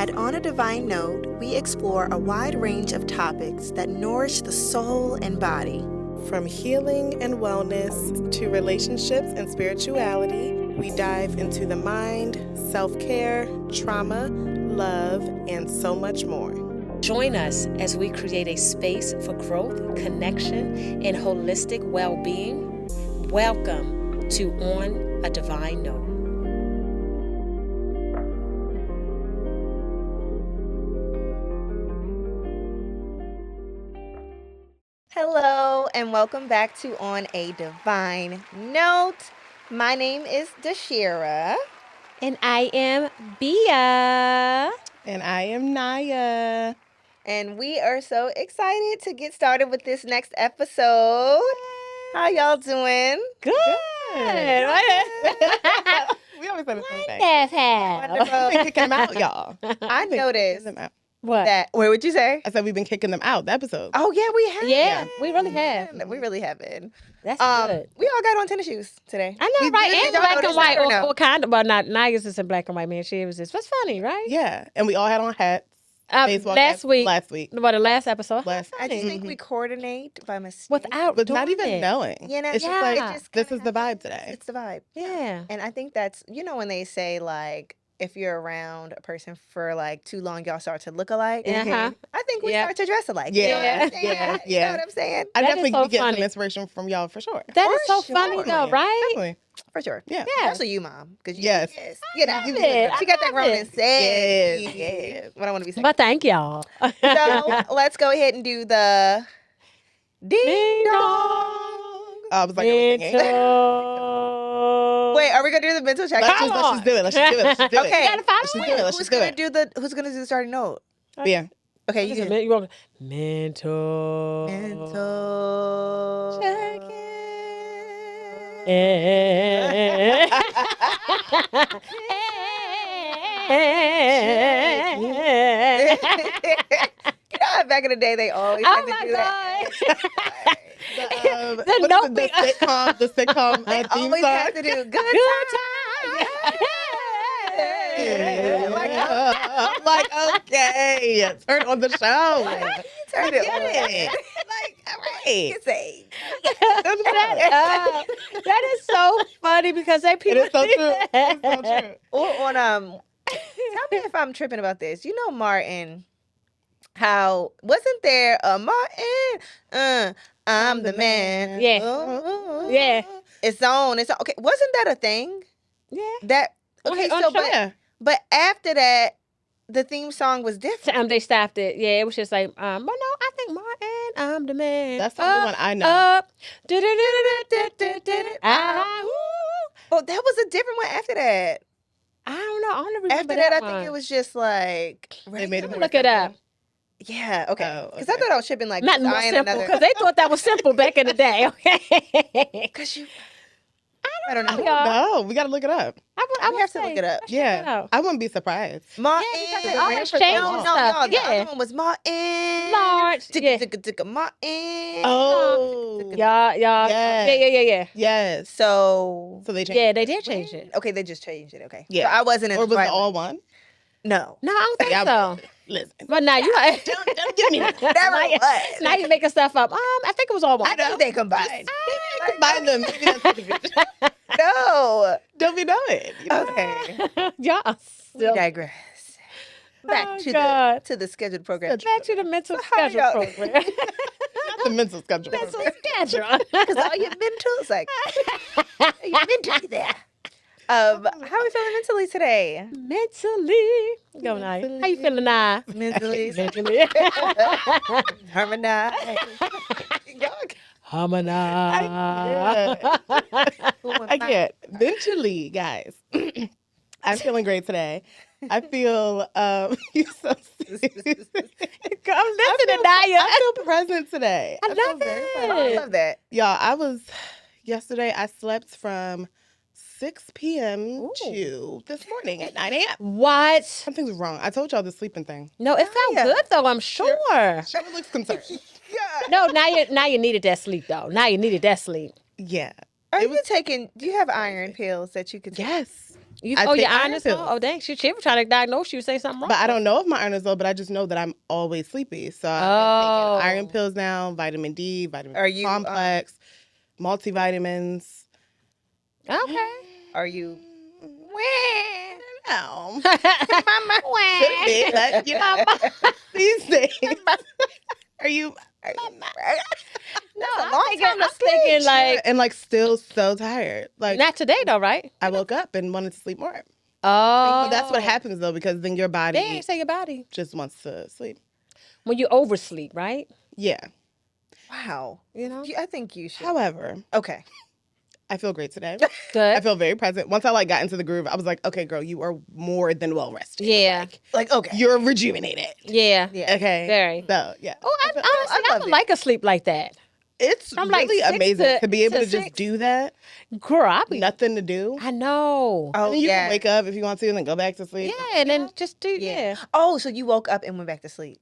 At On a Divine Note, we explore a wide range of topics that nourish the soul and body. From healing and wellness to relationships and spirituality, we dive into the mind, self-care, trauma, love, and so much more. Join us as we create a space for growth, connection, and holistic well-being. Welcome to On a Divine Note. Hello, and welcome back to On a Divine Note. My name is Dashira. And I am Bia. And I am Naya. And we are so excited to get started with this next episode. How y'all doing? Good. We always say the same thing. Wonderful. We've been kicking them out, y'all. I noticed Them out. What? that. Wait, what'd you say? I said we've been kicking them out, the episode. Oh, yeah, we have. Yeah, we really have. We really have been. That's good. We all got on tennis shoes today. I know, We right? did. And Y'all black notice and white, that or no? or kind of, but not Naya's is in black and white, man. She was just, what's funny, right? Yeah, and we all had on hats. Baseball Last caps week, Last week. but the last episode, Last- I just funny. think we coordinate by mistake. without But not doing even it. knowing. You know, It's yeah. just It like, just this kinda is the vibe happens. today. It's the vibe. Yeah. And I think that's, when they say, like, if you're around a person for, like, too long, y'all start to look alike. Uh-huh. I think we Yep. start to dress alike. Yeah, You know what I'm saying? yeah, You know yeah. what I'm saying? I That is definitely so get funny. some inspiration from y'all for sure. That For is so sure. funny, though, right? Definitely. For sure. Yeah. Yeah. Especially you, Mom. Because Yes. You know, love it. she got that I grown love and it. said. Yes. Yeah. But I want to be safe. But thank y'all. So let's go ahead and do the ding Ding dong. I was like, I was singing. Wait, are we gonna do the mental check? Let's just do it. Let's just do it. Let's just do it. Okay. You gotta follow Let's just it. do it. Let's Who's just do gonna it. do the Who's gonna do the starting note? Yeah. Okay, you can. You want mental. Mental Check You know how back in the day they always Oh had to my do that. The The note the sitcom They theme always song. had to do good time. Yeah. Like, Like, okay, turn on the show. turn it Get on. it. Like, all right, Hey. you say. That is so funny because they people. It is so do true. that. It's so true. Or on tell me if I'm tripping about this. You know Martin, how wasn't there a Martin? I'm the man. Yeah. Ooh. Yeah. It's on. It's on. Okay. Wasn't that a thing? Yeah. That okay. On So, the show. Yeah. but after that, the theme song was different. They stopped it. Yeah, it was just like, but no, I think Martin, I'm the man. That's the only one I know. Up. Oh, that was a different one after that. I don't know. I don't remember After that, I one. think it was just like They made it regular. more Look it up. Yeah. Okay. Oh, Because I okay. thought I was shipping like Not more Zion simple another. because they thought that was simple back in the day. Okay. Because you. I don't know. y'all. No, we gotta look it up. I have to look it up. Yeah, I wouldn't be surprised. Martin. because they It always ran for so change long. No, stuff. the Yeah. other one was Martin. Lawrence. Yeah. Martin. Oh, Y'all. Yes. Yeah. yes. So. So they changed. Yeah, they did change it. Okay, they just changed it. Okay. Yeah. So I wasn't in Or the was it right all one. one? No. No, I don't think Yeah, so. Listen. But now you Don't give me that. Never now, you, was. now you making stuff up. I think it was all one. I think they combined. Combine them. Maybe that's what it is. No. Don't be knowing. You know? Okay. Y'all We still digress. Back Oh, to God. the scheduled program. back to the mental how schedule y'all- program. Not the mental schedule. mental schedule. Because all your mentals, like, you're mentally there. How are we feeling mentally today? Mentally. Go, Naya. How you feeling, Naya? Mentally. Mentally. Harmonize. Harmonize. I can't. Mentally, guys. I'm feeling great today. I feel you're so serious. I'm listening, Naya. I feel present today. I feel love very it. present. I love that. Y'all, yesterday I slept from 6 p.m. Ooh. to this morning at 9 a.m. What? Something's wrong. I told y'all the sleeping thing. No, it felt Naya. good though, I'm sure. She looks concerned. No, now you needed that sleep though. Now you needed that sleep. Yeah. Are It you was- taking, do you have iron pills that you can take? Yes. You, I your take iron iron is low? pills. Oh, dang. She was trying to diagnose you, say something wrong. But I don't know if my iron is low, but I just know that I'm always sleepy. So I've been taking iron pills now, vitamin D, vitamin Are B you, complex, multivitamins. Okay. Are you? No. Mama. Should be, but, you know, these days. Are you? No, a I'm long thinking, time to I'm thinking like, And like still so tired. Like not today though, right? I woke up and wanted to sleep more. Oh. But that's what happens though, because then your They body ain't say your body. just wants to sleep. When you oversleep, right? Yeah. Wow. You know? I think you should. However, Okay. I feel great today. Good. I feel very present. Once I like got into the groove, I was like, okay, girl, you are more than well rested. Yeah. Like, okay. You're rejuvenated. Yeah. Yeah. Okay. Very. So yeah. Oh, honestly, I love don't it. like a sleep like that. It's I'm like really 6 amazing to be able to to just 6. do that. Girl, I be. Nothing to do. I know. Oh, And you yeah. can wake up if you want to and then go back to sleep. Yeah, and then just do, yeah. Oh, so you woke up and went back to sleep.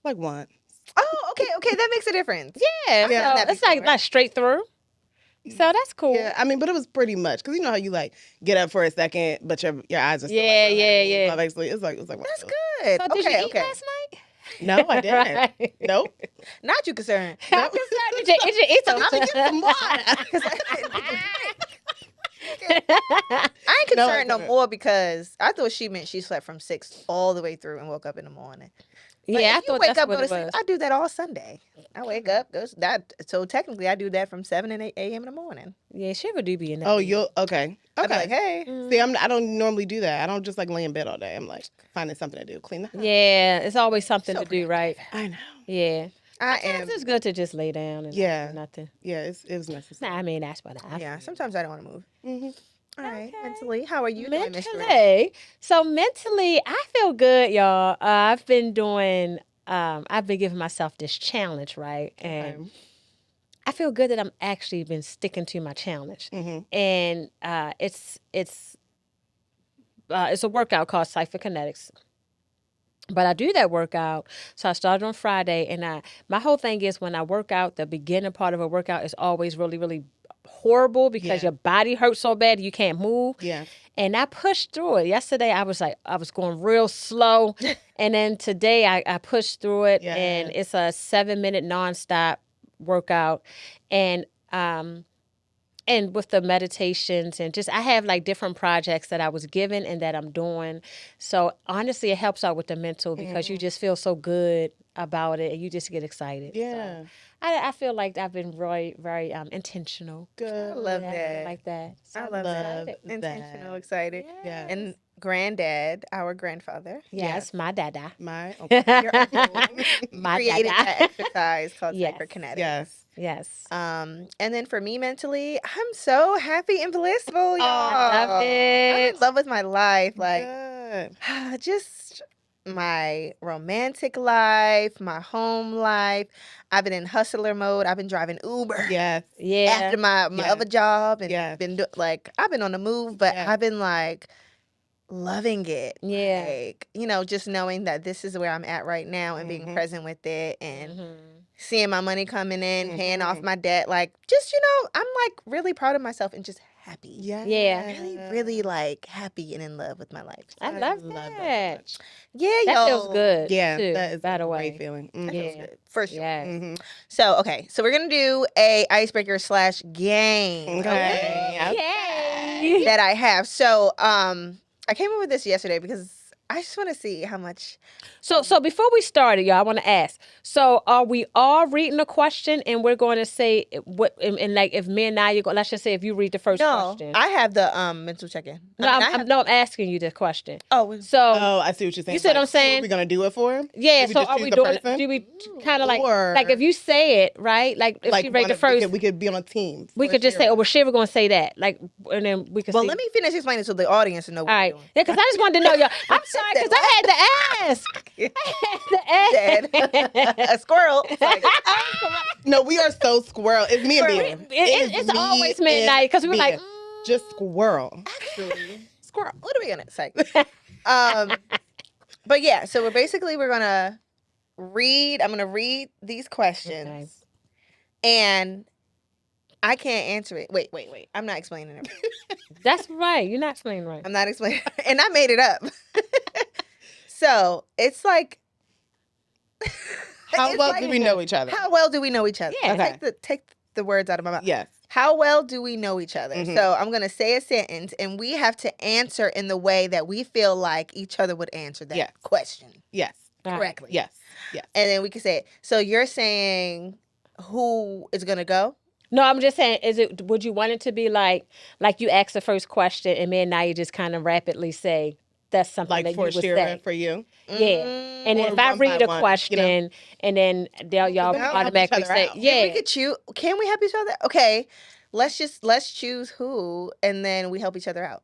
Like once. Oh, okay. Okay. That makes a difference. Yeah, I've done so that it's like before. straight through. So that's cool. Yeah, I mean, but it was pretty much because you know how you like get up for a second, but your eyes are still Yeah, like, yeah. Actually, it was like one That's of those. good. So did Okay. you eat Okay. last night? No, I didn't. Right. Nope. Not you concerned. I'm concerned. Did you eat some? Let me get some I ain't No, I concerned no couldn't. more because I thought she meant she slept from 6 all the way through and woke up in the morning. But Yeah, I if you thought wake that's up, what go to it sleep. was. I do that all Sunday. I wake up, goes that. So technically, I do that from 7 and 8 a.m. in the morning. Yeah, she would do be in that. Oh, you'll okay. I'd be Okay. like, hey, See, I don't normally do that. I don't just like lay in bed all day. I'm like finding something to do, clean the house. Yeah, it's always something to do, right? I know. Yeah. I Sometimes am. it's good to just lay down and Yeah. not do nothing. Yeah, it was necessary. Nah, I mean, that's what I Yeah, feel. sometimes I don't want to move. Mhm. All right, Okay. mentally, how are you doing, Miss Drew? Mentally, so mentally, I feel good, y'all. I've been doing, I've been giving myself this challenge, right? And Okay. I feel good that I'm actually been sticking to my challenge. Mhm. And it's a workout called Cypherkinetics. But I do that workout. So I started on Friday, and my whole thing is when I work out, the beginning part of a workout is always really, really horrible because Yeah. your body hurts so bad you can't move. Yeah. And I pushed through it. Yesterday I was going real slow. And then today I pushed through it, and it's a 7-minute nonstop workout. And with the meditations and just, I have like different projects that I was given and that I'm doing. So honestly, it helps out with the mental because you just feel so good about it and you just get excited. Yeah. So I feel like I've been very, very intentional. Good. I love Yeah, that. like that. So I I'm love that. excited. Intentional, that. excited. Yeah. And granddad, our grandfather, Yes, my dada. My okay. your uncle, My created dada. that exercise called Yes. Cypherkinetics. Yes. Yes. And then for me mentally, I'm so happy and blissful, y'all. I love I'm it. in love with my life. Like, Good. just my romantic life, my home life. I've been in hustler mode. I've been driving Uber Yes. Yeah. after my Yeah. other job and Yeah. been I've been on the move, but Yeah. I've been like loving it. Yeah. Like, just knowing that this is where I'm at right now and being Mhm. present with it and Mhm. seeing my money coming in, paying off Mhm. my debt. Like, just, I'm like really proud of myself and just happy. Yeah. Really, really like happy and in love with my life. I love that. much. Yeah, That yo. feels good. Yeah, too, that is by a the way. great feeling. That feels Yeah. good, for sure. Yes. Mhm. So, okay. So we're going to do a icebreaker / game. Okay. Yay. That I have. So, I came up with this yesterday because I just want to see how much. So before we started, y'all, I want to ask. So are we all reading a question and we're going to say what and like if me and Naya go, let's just say if you read the first No, question. I have the mental check-in. No, I'm asking you the question. Oh, So Oh, I see what you're saying. You see what I'm saying? What are we gonna do it for? yeah, we so just are choose we the doing person? do we kind of like Or- if you say it, right? Like if she read the first we could be on a team. we could just say, oh, well, Shiva going to say that. Like, and then we could well, see. let me finish explaining so the audience to know what All we're right. doing. Yeah, because I just wanted to know, y'all. I'm sorry, because I had to ask. Dead. A squirrel. It's like, No, we are so squirrel. It's me and Bean. It's always midnight because we were like, just squirrel. actually, squirrel. What are we gonna say? But yeah, so we're gonna read. I'm gonna read these questions, Okay. and I can't answer it. Wait. I'm not explaining it. That's right. You're not explaining right. I'm not explaining. And I made it up. So it's like. How it's well like, do we know each other? How well do we know each other? Yeah. Okay. Take the words out of my mouth. Yes. How well do we know each other? Mhm. So I'm going to say a sentence and we have to answer in the way that we feel like each other would answer that Yes. question Yes. correctly. Yes. Yes. And then we can say it. So you're saying who is going to go? No, I'm just saying, would you want it to be like you ask the first question and then now you just kind of rapidly say that's something Like that for you would Shira, say. for you. Yeah. And Or if I one by read a one, question and then y'all we help each automatically other say, out. yeah. We could choose. Can we help each other? Okay. Let's choose who and then we help each other out.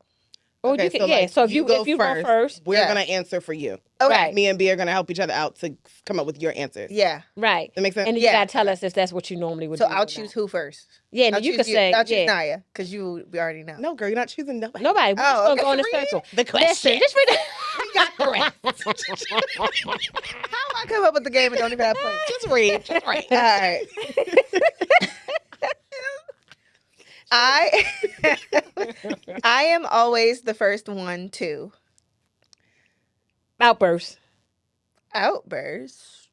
Or Okay, you can, so, like, so if you you go go first, We're Yeah. gonna answer for you. Okay. Right. Me and B are gonna help each other out to come up with your answers. Yeah. right. That makes sense. And then Yeah. you gotta tell us if that's what you normally would So do. I'll or choose not. who first. Yeah, and I'll then you choose could say, I'll choose yeah. Naya because we already know. No, girl, you're not choosing nobody. Nobody. We're just Oh, gonna go in a okay. circle. The question. Listen, just read it. We got the rest. How I come up with the game and don't even have points? Just read. Just read. All right. I am always the first one to Outburst. outburst.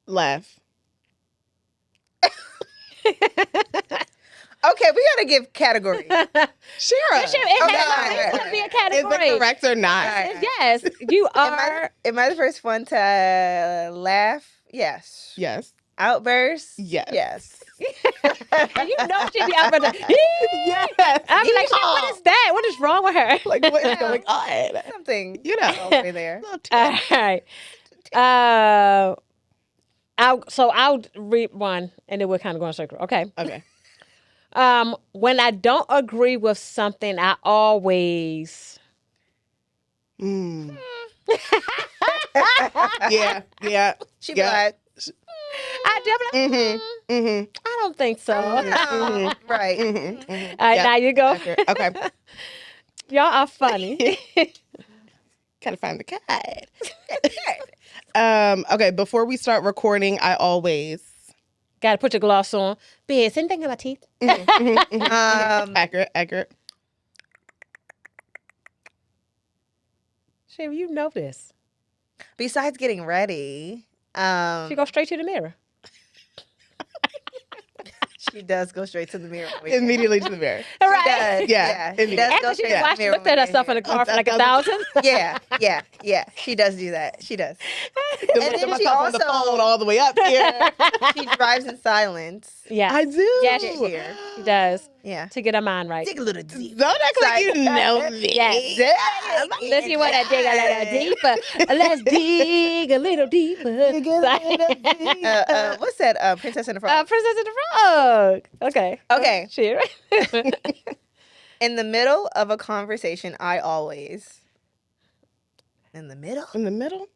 Laugh. Okay, we gotta give category. Shira. It Okay, has all right, to be a Is category. it correct or not? All right. Yes, you are. Am I the first one to laugh? Yes. Yes. Outburst? Yes. Yes. You know she be out there. Yes. I'm like, shit, what is that? What is wrong with her? Like, what is going on? Something, You know. all the way there. Little tip. All right. I'll read one, and then we'll kind of go in a circle. Okay. Okay. When I don't agree with something, I always. Mm. Yeah. She be Yeah. like, I definitely. Mm-hmm. Mm-hmm. I don't think so. oh, right. Mm-hmm. All right, Yeah. now you go. Okay. Y'all are funny. Gotta find the card. Okay, before we start recording, I always Got to put your gloss on. Bitch, anything in my teeth? accurate. Shit, you know this. Besides getting ready, She go straight to the mirror. she does go straight to the mirror. Immediately to the mirror. All She right. does. Yeah. She does go After she straight to the watched, mirror looked when at we herself get in the here. car for like 1,000. Yeah. She does do that. She does. Then then look at she myself on the also- phone all the way up here. She drives in silence. Yeah, I do. Yeah, Get here. she does. Yeah. To get her mind right. Dig a little deep. Don't act like you know me. Yes. Let's see what I dig a little deeper. Let's dig a little deeper. What's that? Princess and the Frog. Princess and the Frog. Okay. Okay. Cheer. In the middle of a conversation, I always. In the middle? In the middle?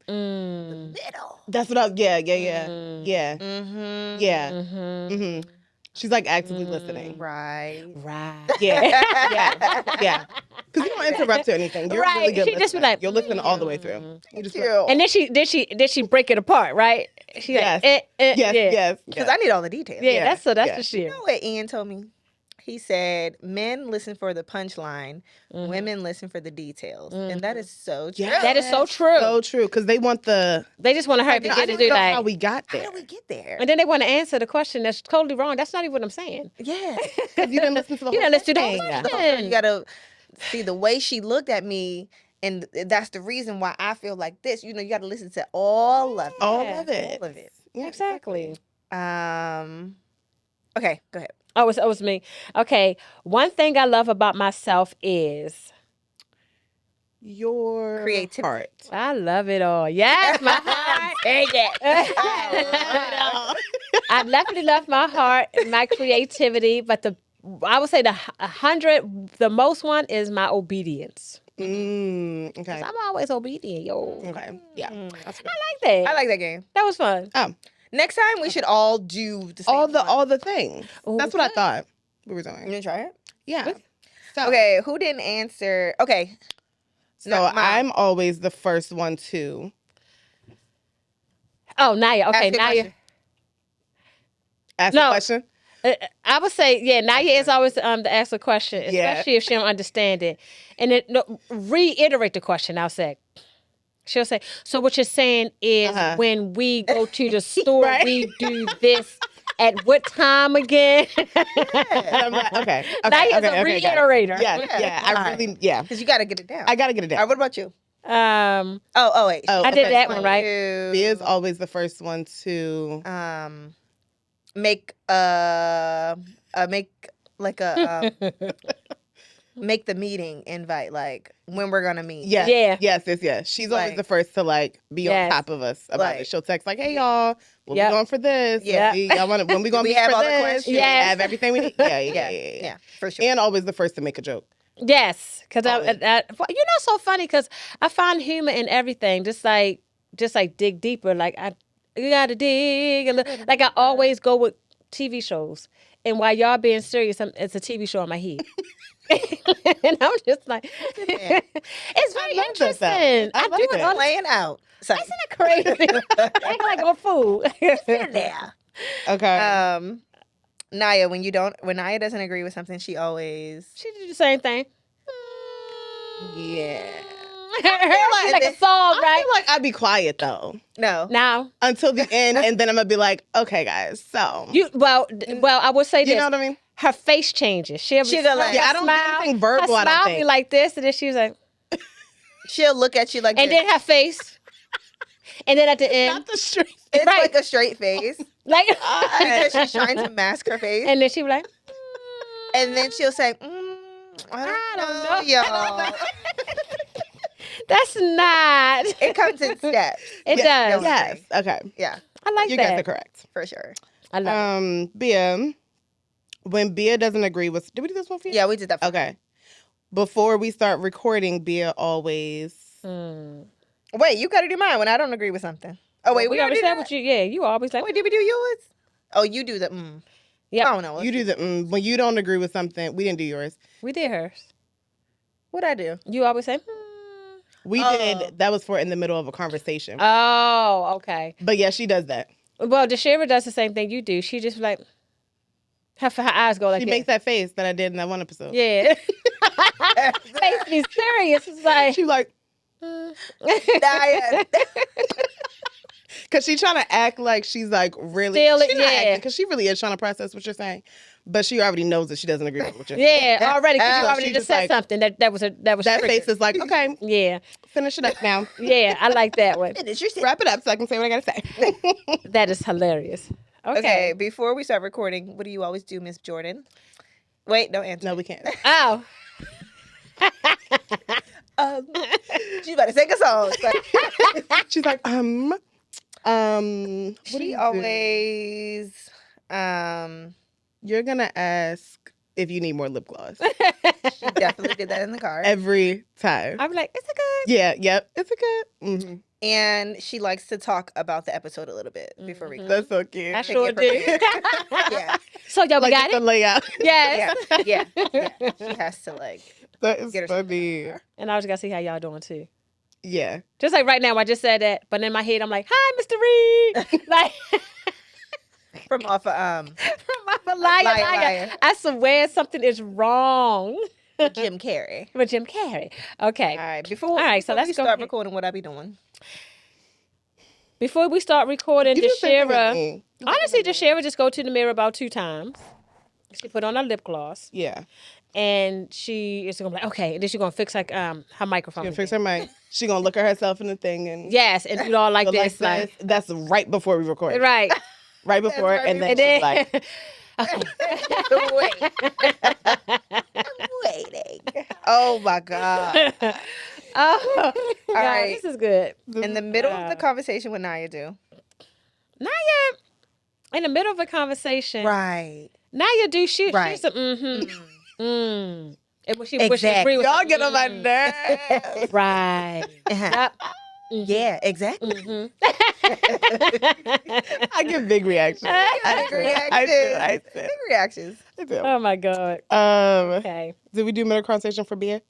Middle. That's what I was, yeah. Mm. Yeah. Mm-hmm. Yeah. Mm-hmm. Mm-hmm. She's like actively listening. Right. Right. Yeah. Because you don't interrupt or anything. You're Right. really good She just be listener. like, You'll listen all the way through. You just And then did she break it apart, right? She Yes. like, yes. Because I need all the details. Yeah, Yeah. that's Yeah. the shit. You know what Ian told me? He said, men listen for the punchline, women listen for the details. And that is so true. Yeah. That is so true. So true. Because they want the. They just want to hurry to I get don't to do know how like, we got How there. do we get there? and then they want to answer the question that's totally wrong. That's not even what I'm saying. Yeah. Because you didn't listen to the You whole didn't listen to the thing. whole You question. gotta see the way she looked at me, and that's the reason why I feel like this. You know, you gotta listen to all of it. All of it. All of it. Yeah. Exactly. Okay, go ahead. Oh, it was me. Okay. One thing I love about myself is Your Creativity. heart. I love it all. Yes, my heart. Take it. I definitely love my heart and my creativity, but I would say the most one is my obedience. Okay. 'Cause I'm always obedient, yo. Okay. Yeah. That's good. I like that. I like that game. That was fun. Next time we should all do the same one. All the things. Oh, That's what I thought we were You doing. gonna try it? Yeah. So, Okay, who didn't answer? Okay. So Not mine. I'm always the first one to Oh, Naya. Okay, Ask a Naya. question. ask No. a question. I would say, yeah, Naya is always to ask a question, Yeah. especially if she don't understand it. And then reiterate the question, I'll say. She'll say, so what you're saying is when we go to the store, Right. we do this at what time again? And I'm like, okay. Naya's a reiterator. Yeah. I really, yeah. Because you got to get it down. I got to get it All down. right, what about you? Um, Wait. Oh, I did okay. that one, right? Bea is always the first one to Make like a make the meeting invite, like when we're gonna meet. yes. She's always Like- the first to like be on Yes. top of us about Like- it. She'll text like, "Hey y'all, we'll Yep. be going for this. Yeah. Y'all want when we gonna We meet have for all the this? questions. We Yes. have everything we need. Yeah. For sure. And always the first to make a joke. Yes, because Always. so funny because I find humor in everything. Just like dig deeper. Like you gotta dig a little. Like I always go with TV shows, and while y'all being serious, it's a TV show in my head. And I'm just like, it's very love that, though. interesting. I I like do it it. all the Playing out. So, Isn't it crazy? Act like a fool. yeah. Okay. Naya, when Naya doesn't agree with something, she always She do the same thing. yeah. Like a song, I right? feel like I'd be quiet though No. Now until the end, and then I'm gonna be like, "Okay, guys, so well, I would say you this. know what I mean?" Her face changes. She'll go like- Yeah, I don't do anything verbal. Her I don't smile be think. like this, and then she was like, She'll look at you like and this. then her face, and then at the end, Not the street. It's right. like a straight face like, because she's trying to mask her face, and then she be like, and then she'll say, "I don't know, y'all." that's not. It comes in steps. It Yes, does. Yes. Okay. Yeah, I like You that. guys are correct. for sure. I love Bea, when Bea doesn't agree with, did we do this one for you? Yeah, we did that. Okay. Before we start recording, Bea always. it. Wait, you got to do mine when I don't agree with something. Oh wait, we already already did said that? what you. Yeah, you always like. Wait, did we do yours? Oh, you do the Yep. I don't know. You do the when you don't agree with something. We didn't do yours. We did hers. What I do? You always say. We Oh. did. That was for in the middle of a conversation. Oh, okay. But yeah, she does that. Well, DeShera does the same thing you do. She just like her eyes go like She that. makes that face that I did in that one episode. Yeah. Face me serious. It's like She like, Naya. because she trying to act like she's like really. Still, She's not yeah. acting, because she really is trying to process what you're saying. But she already knows that she doesn't agree with what you're saying. yeah, already. 'Cause you So already she just just said like- something that was That triggered. face is like, okay, Yeah, finish it up now. yeah. I like that one. Finish your Wrap it up so I can say what I gotta say. That is hilarious. Okay, Okay. before we start recording, what do you always do, Miss Jordan? Wait, don't answer. No, we can't. Oh, She about to sing a song. But She's like, what do she you do? always, You're gonna ask if you need more lip gloss she definitely did that in the car. every time. I'm like, is it good? Yeah, yep. It's a good. Mm-hmm. And she likes to talk about the episode a little bit before we go. That's so cute. I To sure get do. prepared. Yeah, So y'all we like got the it. layout. Yes. yeah. She has to like. That is Get her funny. And I just gotta see how y'all doing too. Yeah. Just like right now, I just said that, but in my head, I'm like, "Hi, Mr. Reed." Like From off of I'm a liar, Liar, liar. liar. I swear something is wrong Jim Carrey. with Jim Carrey. Okay. All right, before All right, so before let's we go start here. recording, what I be doing? Before we start recording, You do the same thing with DeShera. me. Honestly, DeShera just go to the mirror about 2 times. She put on her lip gloss, Yeah. and she is gonna be like, okay, and then she's gonna fix like her microphone. She gonna fix her mic. She gonna look at herself in the thing and Yes, and do it all like go this, like That's right before we record. right. Right before, right and then And then, she's like, Wait. I'm waiting. Oh my God. oh, All yeah, right. this is good. In the middle of the conversation, what Naya do? Naya, in the middle of a conversation, Right. Naya do Right. she's a and when she Exactly. agree with y'all get on my nerves. right. Uh-huh. Yep. Yeah, exactly. Mhm. I give big reactions. Big reactions. I do. Big reactions. I do. Oh my God. Okay. Did we do middle conversation for Bea?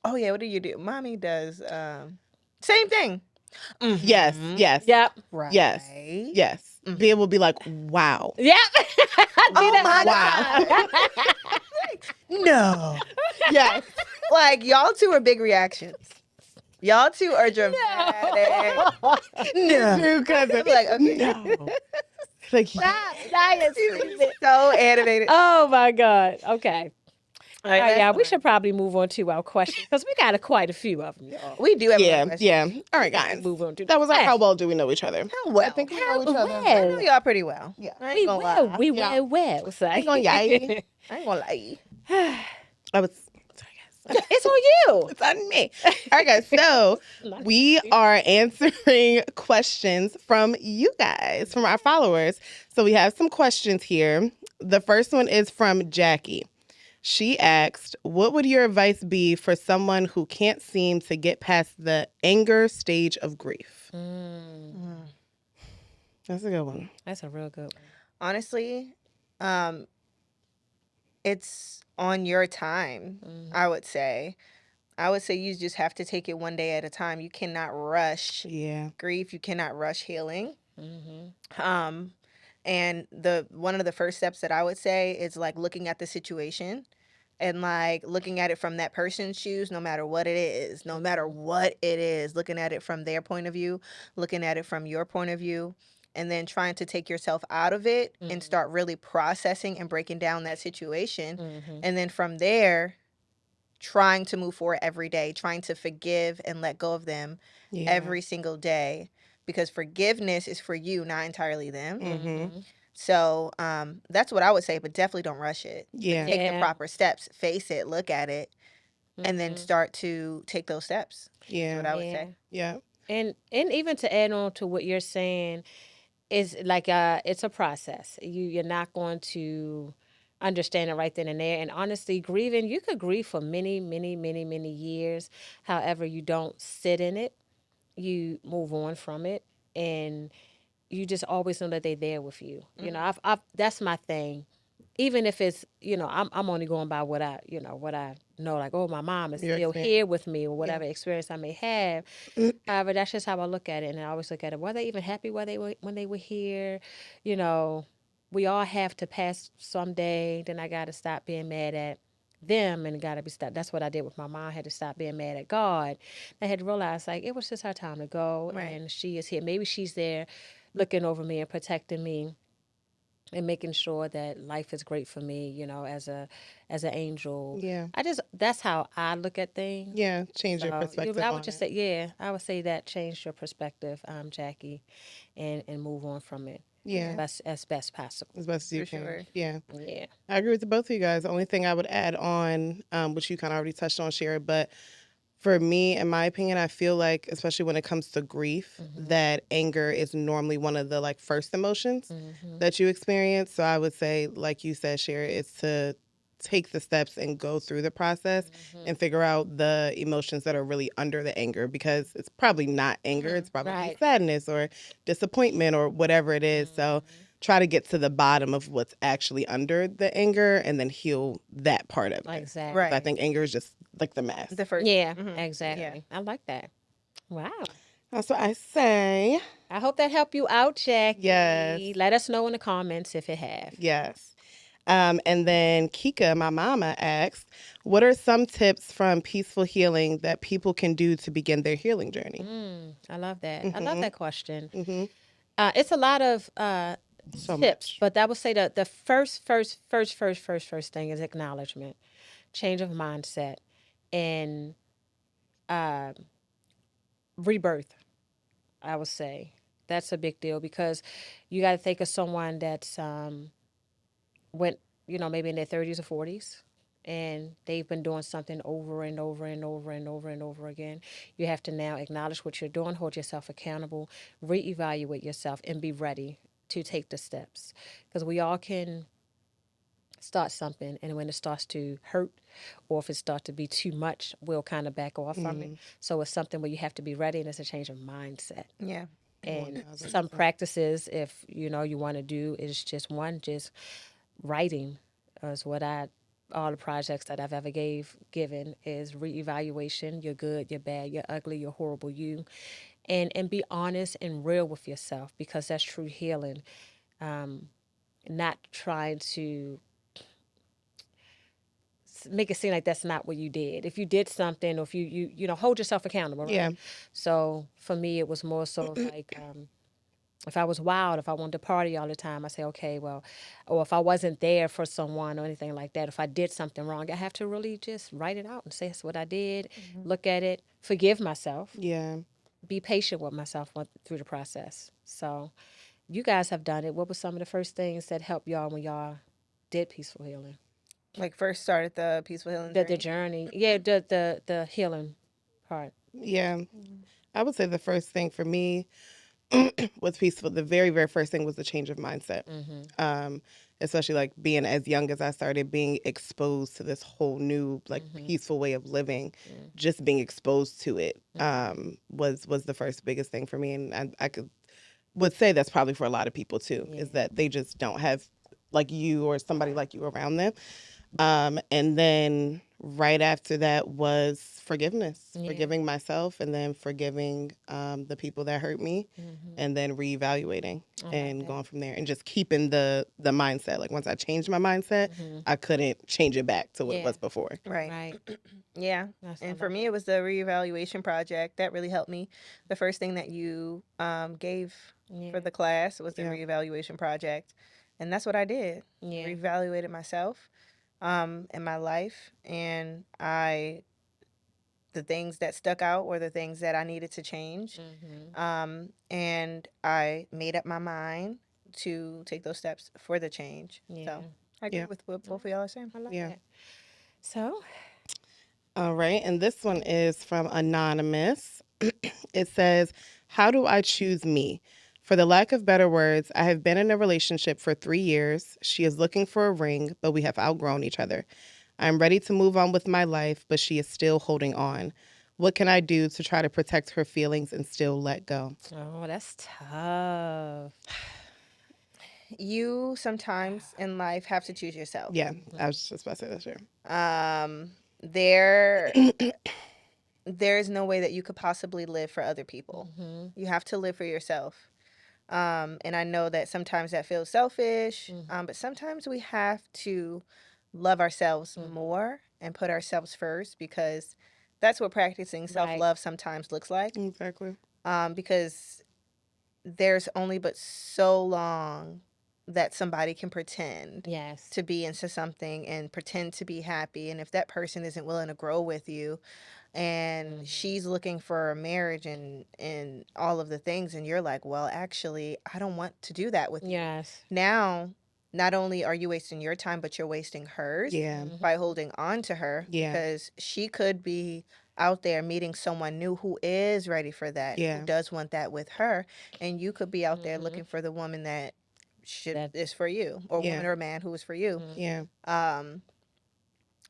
Oh yeah, what do you do? Mommy does same thing. Yes, yes, Yep. Right. Yes. yes. be able to be like, wow. Yeah. I do Oh that my all the time. No. Yes. Like, y'all two are big reactions. Y'all two are dramatic. No. Cousin. Like, okay. No. Like, Stop. Now you're stupid. So animated. Oh my God. Okay. All right, Yeah, that's we fine. should probably move on to our questions because we got quite a few of them, y'all. We do have a yeah, question. yeah. All right, guys. Move on to That was our Hey, how well do we know each other? How well? I think we know each other. I well. know y'all pretty well. Yeah. I ain't gonna lie. We Yeah. well. Say. I ain't gonna lie. I ain't gonna lie. I was sorry, guys. It's on you. It's on me. All right, guys. So we are answering questions from you guys, from our followers. So we have some questions here. The first one is from Jackie. She asked, what would your advice be for someone who can't seem to get past the anger stage of grief? That's a good one. That's a real good one. Honestly, it's on your time, I would say. I would say you just have to take it one day at a time. You cannot rush Yeah. grief. You cannot rush healing. Mm-hmm. And one of the first steps that I would say is like looking at the situation and like looking at it from that person's shoes, no matter what it is, looking at it from their point of view, looking at it from your point of view, and then trying to take yourself out of it and start really processing and breaking down that situation. And then from there, trying to move forward every day, trying to forgive and let go of them every single day, because forgiveness is for you, not entirely them. Mm-hmm. So that's what I would say, but definitely don't rush it. Yeah. Take the Yeah. proper steps, face it, look at it, and then start to take those steps. That's Yeah. what I would say. Yeah. And even to add on to what you're saying is like it's a process. You're not going to understand it right then and there. And honestly, grieving, you could grieve for many, many, many, many years. However, you don't sit in it. You move on from it, and you just always know that they're there with you. You know, I've that's my thing. Even if it's, I'm only going by what I know, like, oh, my mom is Your still experience. here with me or whatever experience I may have. However, that's just how I look at it. And I always look at it, were they even happy when they were here? You know, we all have to pass someday. Then I got to stop being mad at them and got to be stopped. That's what I did with my mom. I had to stop being mad at God. I had to realize, like, it was just her time to go. Right. And she is here. Maybe she's there looking over me and protecting me and making sure that life is great for me, as an angel. Yeah. That's how I look at things. Yeah. Change your So, perspective. I on would just it. say, I would say that change your perspective, Jackie, and move on from it. Yeah. As best possible. As best as you For can. sure. Yeah. Yeah. I agree with the both of you guys. The only thing I would add on, which you kind of already touched on, Shara, but for me, in my opinion, I feel like, especially when it comes to grief, that anger is normally one of the like first emotions that you experience. So I would say, like you said, Shara, it's to take the steps and go through the process and figure out the emotions that are really under the anger, because it's probably not anger. It's probably Right. sadness or disappointment or whatever it is. So try to get to the bottom of what's actually under the anger and then heal that part of it. Exactly. Right. I think anger is just like the mask. The first. Yeah, Mhm. exactly. Yeah. I like that. Wow. That's what I say. I hope that helped you out, Jackie. Yes. Let us know in the comments if it have. Yes. And then Kika, my mama, asked, what are some tips from Peaceful Healing that people can do to begin their healing journey? I love that. I love that question. Mm-hmm. It's a lot of So tips, much. but I would say that the first thing is acknowledgement, change of mindset, and rebirth. I would say that's a big deal, because you got to think of someone that's went, maybe in their 30s or 40s, and they've been doing something over and over and over and over and over again. You have to now acknowledge what you're doing, hold yourself accountable, reevaluate yourself, and be ready to take the steps. Because we all can start something, and when it starts to hurt or if it starts to be too much, we'll kind of back off from it. So it's something where you have to be ready, and it's a change of mindset. Yeah. And some practices, if you want to do, is just writing is what all the projects that I've ever given is reevaluation. You're good, you're bad, you're ugly, you're horrible, you. and be honest and real with yourself, because that's true healing. Not trying to make it seem like that's not what you did. If you did something, or if you know, hold yourself accountable, right? Yeah. So for me, it was more so like, if I was wild, if I wanted to party all the time, I say, okay, well, or if I wasn't there for someone or anything like that, if I did something wrong, I have to really just write it out and say it's what I did, look at it, forgive myself, Yeah. be patient with myself through the process. So you guys have done it. What were some of the first things that helped y'all when y'all did peaceful healing? Like first started the peaceful healing The journey. journey, yeah, the healing part. Yeah. I would say the first thing for me was peaceful. The very, very first thing was the change of mindset. Especially like being as young as I started, being exposed to this whole new like peaceful way of living, just being exposed to it was the first biggest thing for me. And I would say that's probably for a lot of people too, is that they just don't have like you or somebody like you around them. And then right after that was forgiveness, forgiving myself, and then forgiving the people that hurt me, and then reevaluating and going from there, and just keeping the mindset. Like once I changed my mindset, I couldn't change it back to what it was before. Right. Right. Yeah. And for me, it was the reevaluation project that really helped me. The first thing that you gave for the class was the reevaluation project. And that's what I did. Yeah. Reevaluated myself in my life. And the things that stuck out were the things that I needed to change. And I made up my mind to take those steps for the change. So I agree with what both of y'all are saying. I like that. So All right, and this one is from Anonymous. It says, "How do I choose me? For the lack of better words, I have been in a relationship for 3 years. She is looking for a ring, but we have outgrown each other. I am ready to move on with my life, but she is still holding on. What can I do to try to protect her feelings and still let go?" oh, that's tough. You sometimes in life have to choose yourself. Yeah, I was just about to say that. Sure. There there's no way that you could possibly live for other people. You have to live for yourself. And I know that sometimes that feels selfish, but sometimes we have to love ourselves more and put ourselves first, because that's what practicing self-love sometimes looks like. Exactly. Because there's only but so long that somebody can pretend Yes. to be into something and pretend to be happy. And if that person isn't willing to grow with you, and she's looking for a marriage and all of the things, and you're like, well, actually, I don't want to do that with you. Yes. Now, not only are you wasting your time, but you're wasting hers by holding on to her, because she could be out there meeting someone new who is ready for that, who does want that with her, and you could be out there looking for the woman that is for you, or woman or man who is for you. Yeah.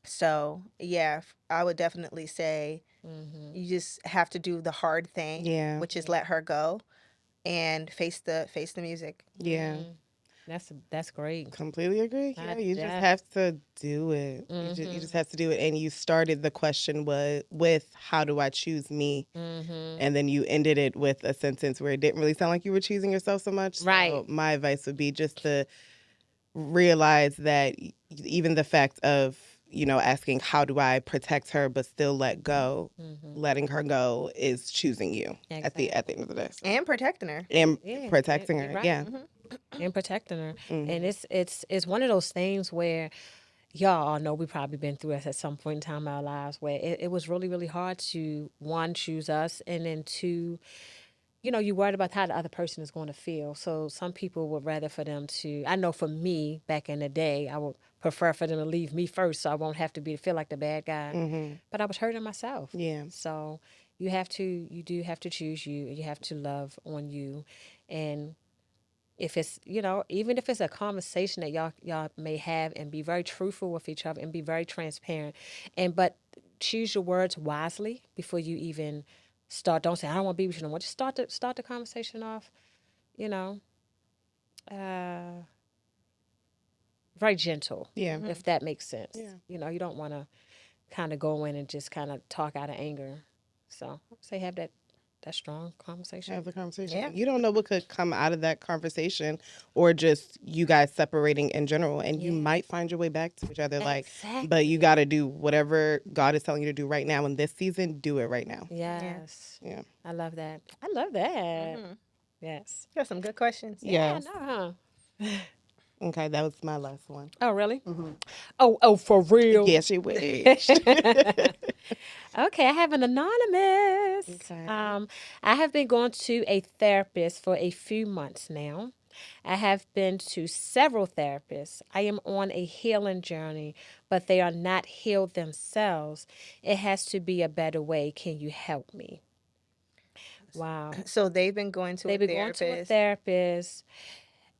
So yeah, I would definitely say you just have to do the hard thing, which is let her go and face the music. Yeah. That's great. Completely agree. Yeah, you just have to do it. You just have to do it. And you started the question with how do I choose me? And then you ended it with a sentence where it didn't really sound like you were choosing yourself so much. Right. So my advice would be just to realize that even the fact of, asking how do I protect her but still let go, letting her go is choosing you at the end of the day. So. And protecting her. And protecting her. Right. Yeah. And protecting her. And it's one of those things where y'all all know we probably been through this at some point in time in our lives, where it was really, really hard to, one, choose us, and then two, you worried about how the other person is going to feel. So some people would rather for them to, I know for me back in the day, I would prefer for them to leave me first so I won't have to feel like the bad guy. But I was hurting myself. Yeah. So you do have to choose you, and you have to love on you. And if it's, even if it's a conversation that y'all may have, and be very truthful with each other and be very transparent, but choose your words wisely before you even start. Don't say, I don't want to be with you no more. Just start the conversation off, very gentle. Yeah. If that makes sense. Yeah. You don't want to kind of go in and just kind of talk out of anger. So say have that That's strong conversation. Have the conversation. Yeah. You don't know what could come out of that conversation or just you guys separating in general. And you Yeah. might find your way back to each other. Like, Exactly. but you got to do whatever God is telling you to do right now in this season. Do it right now. Yes. Yeah. I love that. I love that. Mhm. Yes. Got some good questions. Yeah, Yes. I know, huh? Okay. That was my last one. Oh, really? Mhm. Oh, for real? Yes, you wish. Okay, I have an anonymous. Okay. I have been going to a therapist for a few months now. I have been to several therapists. I am on a healing journey, but they are not healed themselves. It has to be a better way. Can you help me? Wow. So they've been going to a They've been going to a therapist,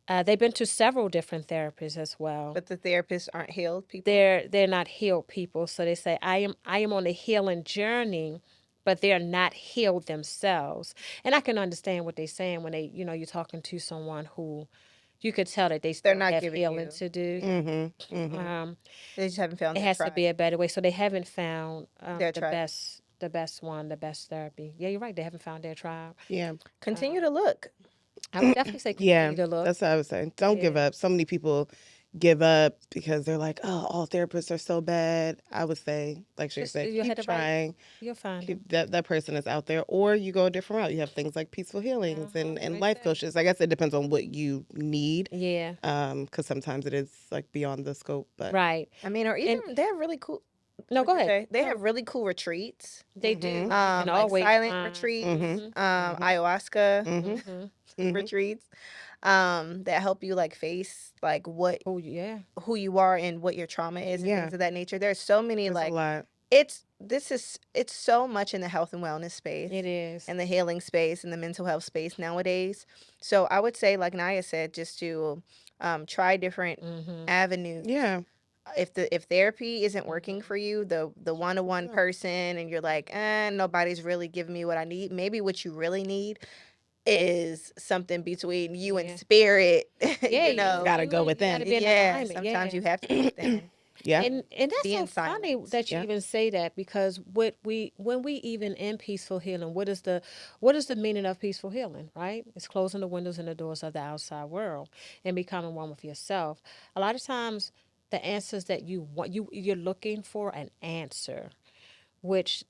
therapist. They've been to several different therapists as well. but the therapists aren't healed people. They're not healed people, so they say I am on a healing journey, but they're not healed themselves. And I can understand what they're saying when you're talking to someone who you could tell that they They're still not have giving healing you. to do. Mm-hmm. Mm-hmm. Um, They just haven't found it their has to be tribe. a better way. So they haven't found Their the tribe. best one, the best therapy. Yeah, you're right. They haven't found their tribe. Yeah. Continue to look. I would definitely say Yeah. continue to look. That's what I was saying. Don't give Yeah. up. So many people give up because they're like, oh, all therapists are so bad. I would say, like she Just said, you keep had the right. trying. You'll find them. Keep that person is out there, or you go a different route. You have things like peaceful healings and Right life there. coaches. I guess it depends on what you need. Yeah. Because sometimes it is like beyond the scope. But Right. I mean, or even And they have really cool. no, go What'd you ahead. say? They No, have really cool retreats. they do. mm-hmm, You can Like always silent find. retreats, mm-hmm, Mhm. mm-hmm, ayahuasca mm-hmm, Mhm. mm-hmm. retreats, that help you like face like Oh yeah. who you are and what your trauma is and Yeah, things of that nature. There's so many there's a like lot. it's so much in the health and wellness space It is. and the healing space and the mental health space nowadays. So I would say, like Naya said, just to try different Mhm. avenues. Yeah, If therapy isn't working for you, the one-on-one up. person, and you're like, nobody's really giving me what I need. Maybe what you really need is something between you and Yeah. spirit, Yeah. you You know. Gotta you go you got within. to be in Yeah, alignment. sometimes Yeah. you have to go within. Yeah, And that's Be so in funny silence. that you yeah, even say that because when we even in peaceful healing, what is the meaning of peaceful healing, right? It's closing the windows and the doors of the outside world and becoming one with yourself. A lot of times the answers that you want you're looking for an answer, which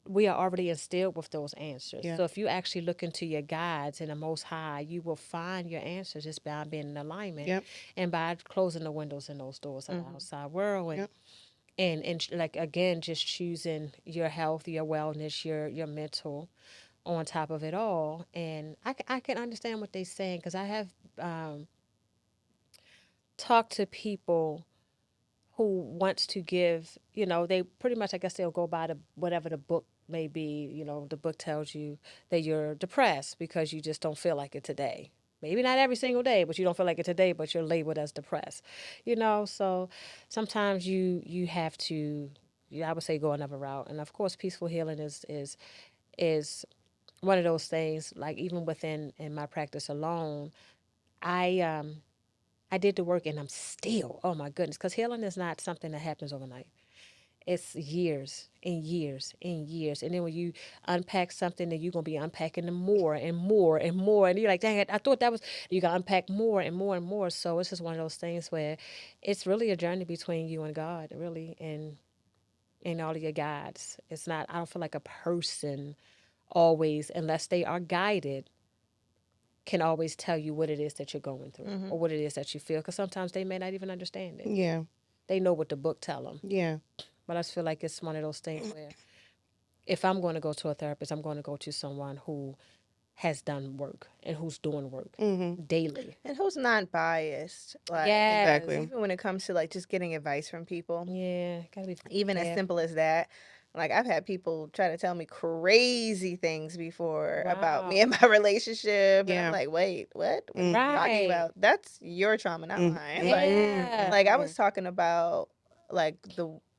we are already instilled with those answers. yeah. So if you actually look into your guides and the Most High, you will find your answers just by being in alignment Yep, and by closing the windows and those doors of the Mhm. outside world. yep. And like again, just choosing your health, your wellness, your mental on top of it all. And I can understand what they're saying because I have um, talked to people who wants to give, they pretty much, I guess they'll go by the whatever the book may be. The book tells you that you're depressed because you just don't feel like it today. Maybe not every single day, but you don't feel like it today, but you're labeled as depressed. So sometimes you have to, I would say, go another route. And of course, peaceful healing is one of those things. Like even within in my practice alone, I did the work and I'm still, oh my goodness, because healing is not something that happens overnight. It's years and years and years. And then when you unpack something, then you're going to be unpacking them more and more and more. And you're like, dang it, I thought that was, you got to unpack more and more and more. So it's just one of those things where it's really a journey between you and God, really, and all of your guides. It's not, I don't feel like a person always, unless they are guided, can always tell you what it is that you're going through or Mhm. what it is that you feel. Because sometimes they may not even understand it. Yeah, They know what the book tell them. yeah, But I just feel like it's one of those things where if I'm going to go to a therapist, I'm going to go to someone who has done work and who's doing work mm-hmm. daily. And who's not biased, like Yes. Exactly. even when it comes to like just getting advice from people, Yeah. Gotta be even as simple careful. as that. Like I've had people try to tell me crazy things before about me Wow. and my relationship, and I'm Yeah. like, wait, what are you Mm-hmm. talking Right. about? That's your trauma, not mine. Yeah. Like I Mm-hmm. was talking about like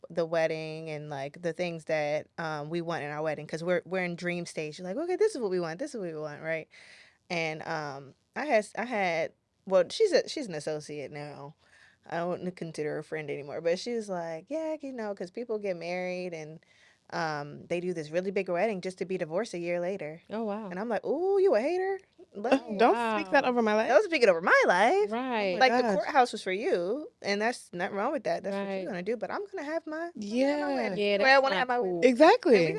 the wedding and like the things that we want in our wedding because we're in dream stage. You're like, okay, this is what we want, this is what we want, right? And I had well, she's an associate now. I don't consider her a friend anymore, but she was like, yeah, because people get married and they do this really big wedding just to be divorced a year later. Oh wow. And I'm like, ooh, you a hater? Oh, Don't speak that wow. over my That life. was speaking over my life. Right. Like the gosh. courthouse was for you, and that's nothing wrong with that. That's what Right. you're gonna do. But I'm gonna have my Yeah. wedding. Yeah, Where I that's want to not have my wedding. cool. And Exactly.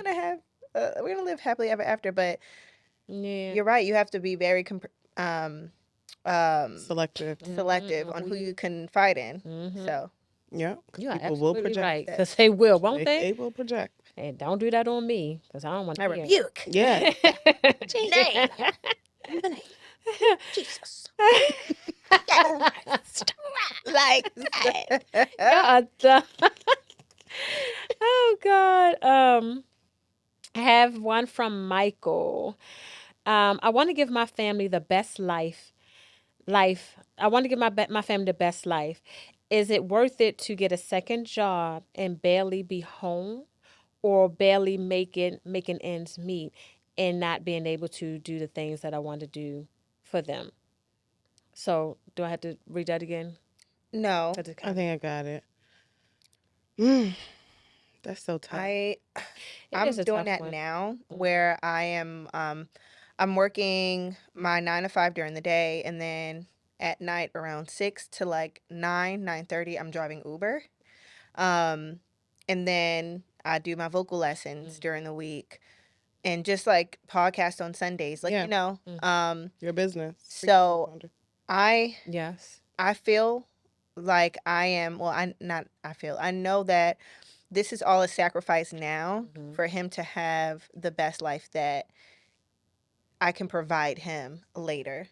we're gonna live happily ever after. But Yeah. you're right. You have to be very Selective. selective on who you confide in. Mm-hmm. So Yeah. 'Cause You are people will absolutely project. right. Because they will, won't They they? will project. And don't do that on me, because I don't want I to hear. rebuke. Yeah. Name. In the name. Jesus. Like that. God. Oh God. I have one from Michael. I want to give my family the best life. I want to give my family the best life. Is it worth it to get a second job and barely be home, or barely making ends meet, and not being able to do the things that I want to do for them? So do I have to read that again? No. 'Cause it I kind think I got it. Mm, that's so tough. it I'm is a doing tough that one. now where I am I'm working my 9 to 5 during the day, and then at night around 6 to like 9:30 I'm driving Uber. Um and then I do my vocal lessons during the week and just like podcast on Sundays. Like, Yeah. Your business. So Founder. Yes. I feel like I am, well, I know that this is all a sacrifice now for him to have the best life that I can provide him later.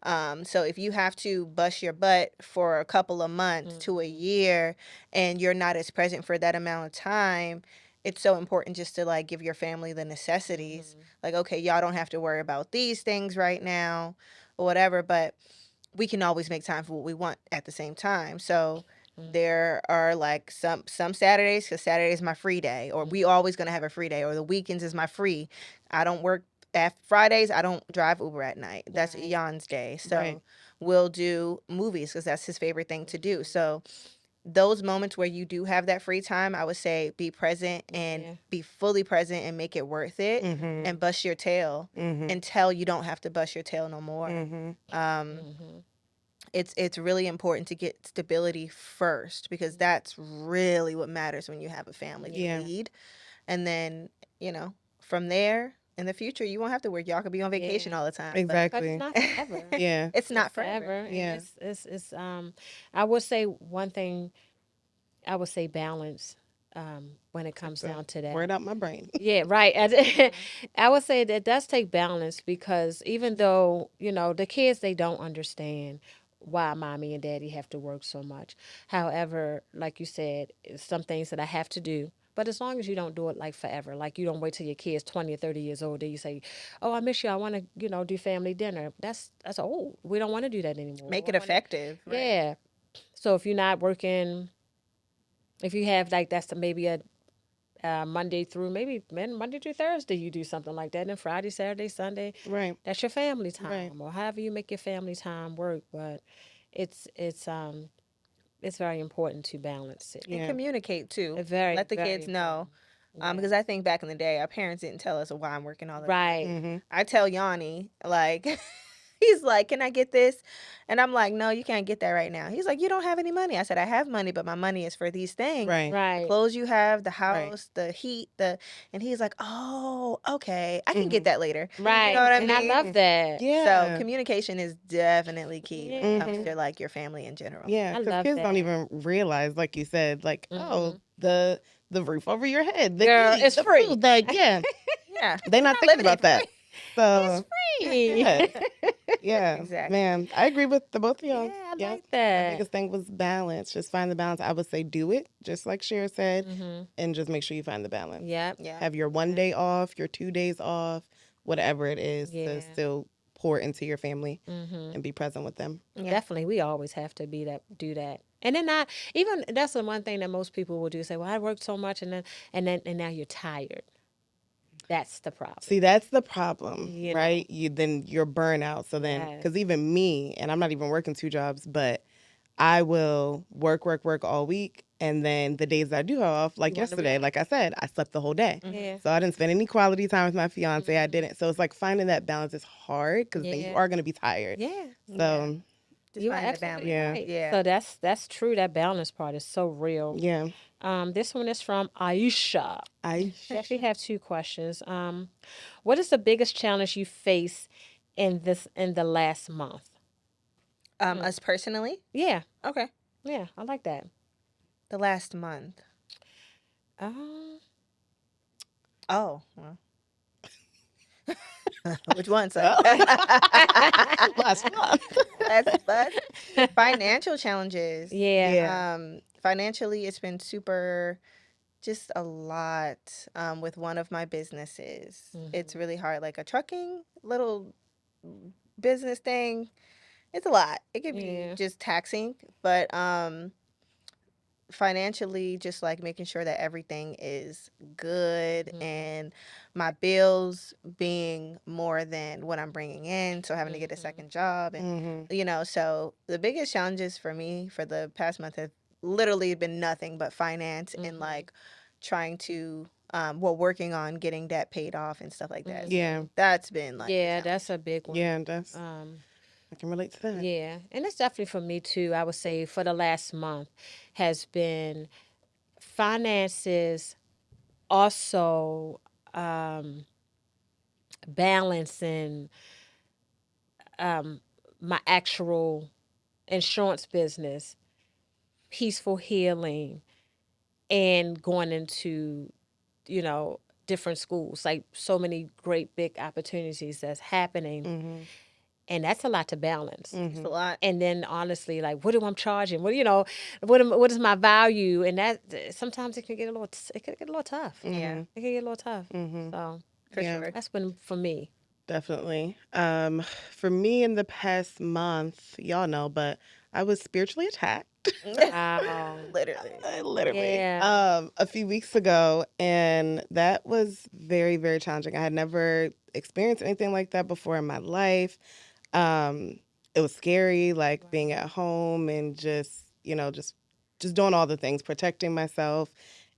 So if you have to bust your butt for a couple of months to a year and you're not as present for that amount of time, it's so important just to like give your family the necessities. Like, okay, y'all don't have to worry about these things right now or whatever, but we can always make time for what we want at the same time. So there are like some Saturdays, because Saturday is my free day, or we always gonna have a free day, or the weekends is my free. I don't work Fridays. I don't drive Uber at night. That's Right. Jan's day. So Right. we'll do movies because that's his favorite thing to do. So those moments where you do have that free time, I would say be present and Yeah. be fully present and make it worth it, and bust your tail until you don't have to bust your tail no more. It's really important to get stability first, because that's really what matters when you have a family to Yeah. lead. And then, from there in the future, you won't have to work. Y'all could be on vacation all the time. but But Exactly. it's not forever. Yeah. It's not forever. And Yeah. it's I would say one thing, I would say balance, when it comes down to that. Word out my brain. Yeah, right. I would say that does take balance, because even though, the kids, they don't understand why mommy and daddy have to work so much. However, like you said, it's some things that I have to do. But as long as you don't do it like forever, like you don't wait till your kid's 20 or 30 years old, then you say, "Oh, I miss you. I want to, do family dinner." That's old. We don't want to do that anymore. Make We it wanna- effective. Right? Yeah. So if you're not working, if you have like maybe a Monday through Thursday, you do something like that. And then Friday, Saturday, Sunday, Right. that's your family time, Right. or however you make your family time work. But it's very important to balance it. And Yeah. communicate too. Very, Let the very kids know. important. Because I think back in the day, our parents didn't tell us why I'm working all the time. Right. Mm-hmm. I tell Yanni, like, he's like, "Can I get this?" And I'm like, "No, you can't get that right now." He's like, "You don't have any money." I said, "I have money, but my money is for these things. Right. The Right. clothes you have, the house, the heat, and he's like, "Oh, okay. I can get that later." Right. You know what I And mean? I love that. Yeah. So communication is definitely key when it Yeah. comes to like your family in general. Yeah, I because love kids that. don't even realize, like you said, like, oh, the roof over your head, the Girl, heat, it's the free. food, like, yeah, Yeah. they're not thinking living it about that. So, Yeah. yeah, Exactly. man, I agree with the both of y'all. I Yeah. like The that. biggest thing was balance. Just find the balance. I would say do it, just like Cher said, and just make sure you find the balance. Yep. Yeah. Have your 1 day off, your 2 days off, whatever it is, Yeah. to still pour into your family and be present with them. Yeah. Definitely, we always have to do that. And then that's the one thing that most people will do, say, "Well, I worked so much, and now you're tired." That's the problem. See, that's the problem, You know. right? Then you're burnout. So then, Right. because even me, and I'm not even working 2 jobs, but I will work all week. And then the days that I do have off, like You wanna yesterday, like I said, I slept the whole day. Yeah. So I didn't spend any quality time with my fiance. I didn't. So it's like finding that balance is hard because then you Yeah. are going to be tired. Yeah. So Just You are finding the absolutely balance. Yeah. right. Yeah. So that's true. That balance part is so real. yeah, This one is from Aisha. I She actually have two questions. What is the biggest challenge you face in the last month? Us personally? Yeah, Okay. yeah, I like that. The last month. Um, Oh, well. Which one, son? last month. Last month. Financial challenges. yeah, Yeah. Financially, it's been super, just a lot with one of my businesses. It's really hard. Like a trucking little business thing, it's a lot. It can be Yeah. just taxing, but financially, just like making sure that everything is good and my bills being more than what I'm bringing in, so having to get a second job and so the biggest challenges for me for the past month have literally been nothing but finance and like trying to working on getting debt paid off and stuff like that. So Yeah. that's been like the yeah, challenge. that's a big one. Yeah, that's Um, I can relate to that. yeah, and it's definitely for me too. I would say for the last month has been finances, also balancing my actual insurance business, peaceful healing, and going into, different schools. Like so many great big opportunities that's happening. And that's a lot to balance. It's a lot. And then honestly, like, what am I charging? What is my value? And that sometimes it can get a little tough. Yeah, It can get a little tough. So for Yeah. sure. that's been for me. Definitely. For me in the past month, y'all know, but I was spiritually attacked. Wow. Literally. Literally. Yeah. A few weeks ago, and that was very, very challenging. I had never experienced anything like that before in my life. It was scary, like being at home and just doing all the things, protecting myself.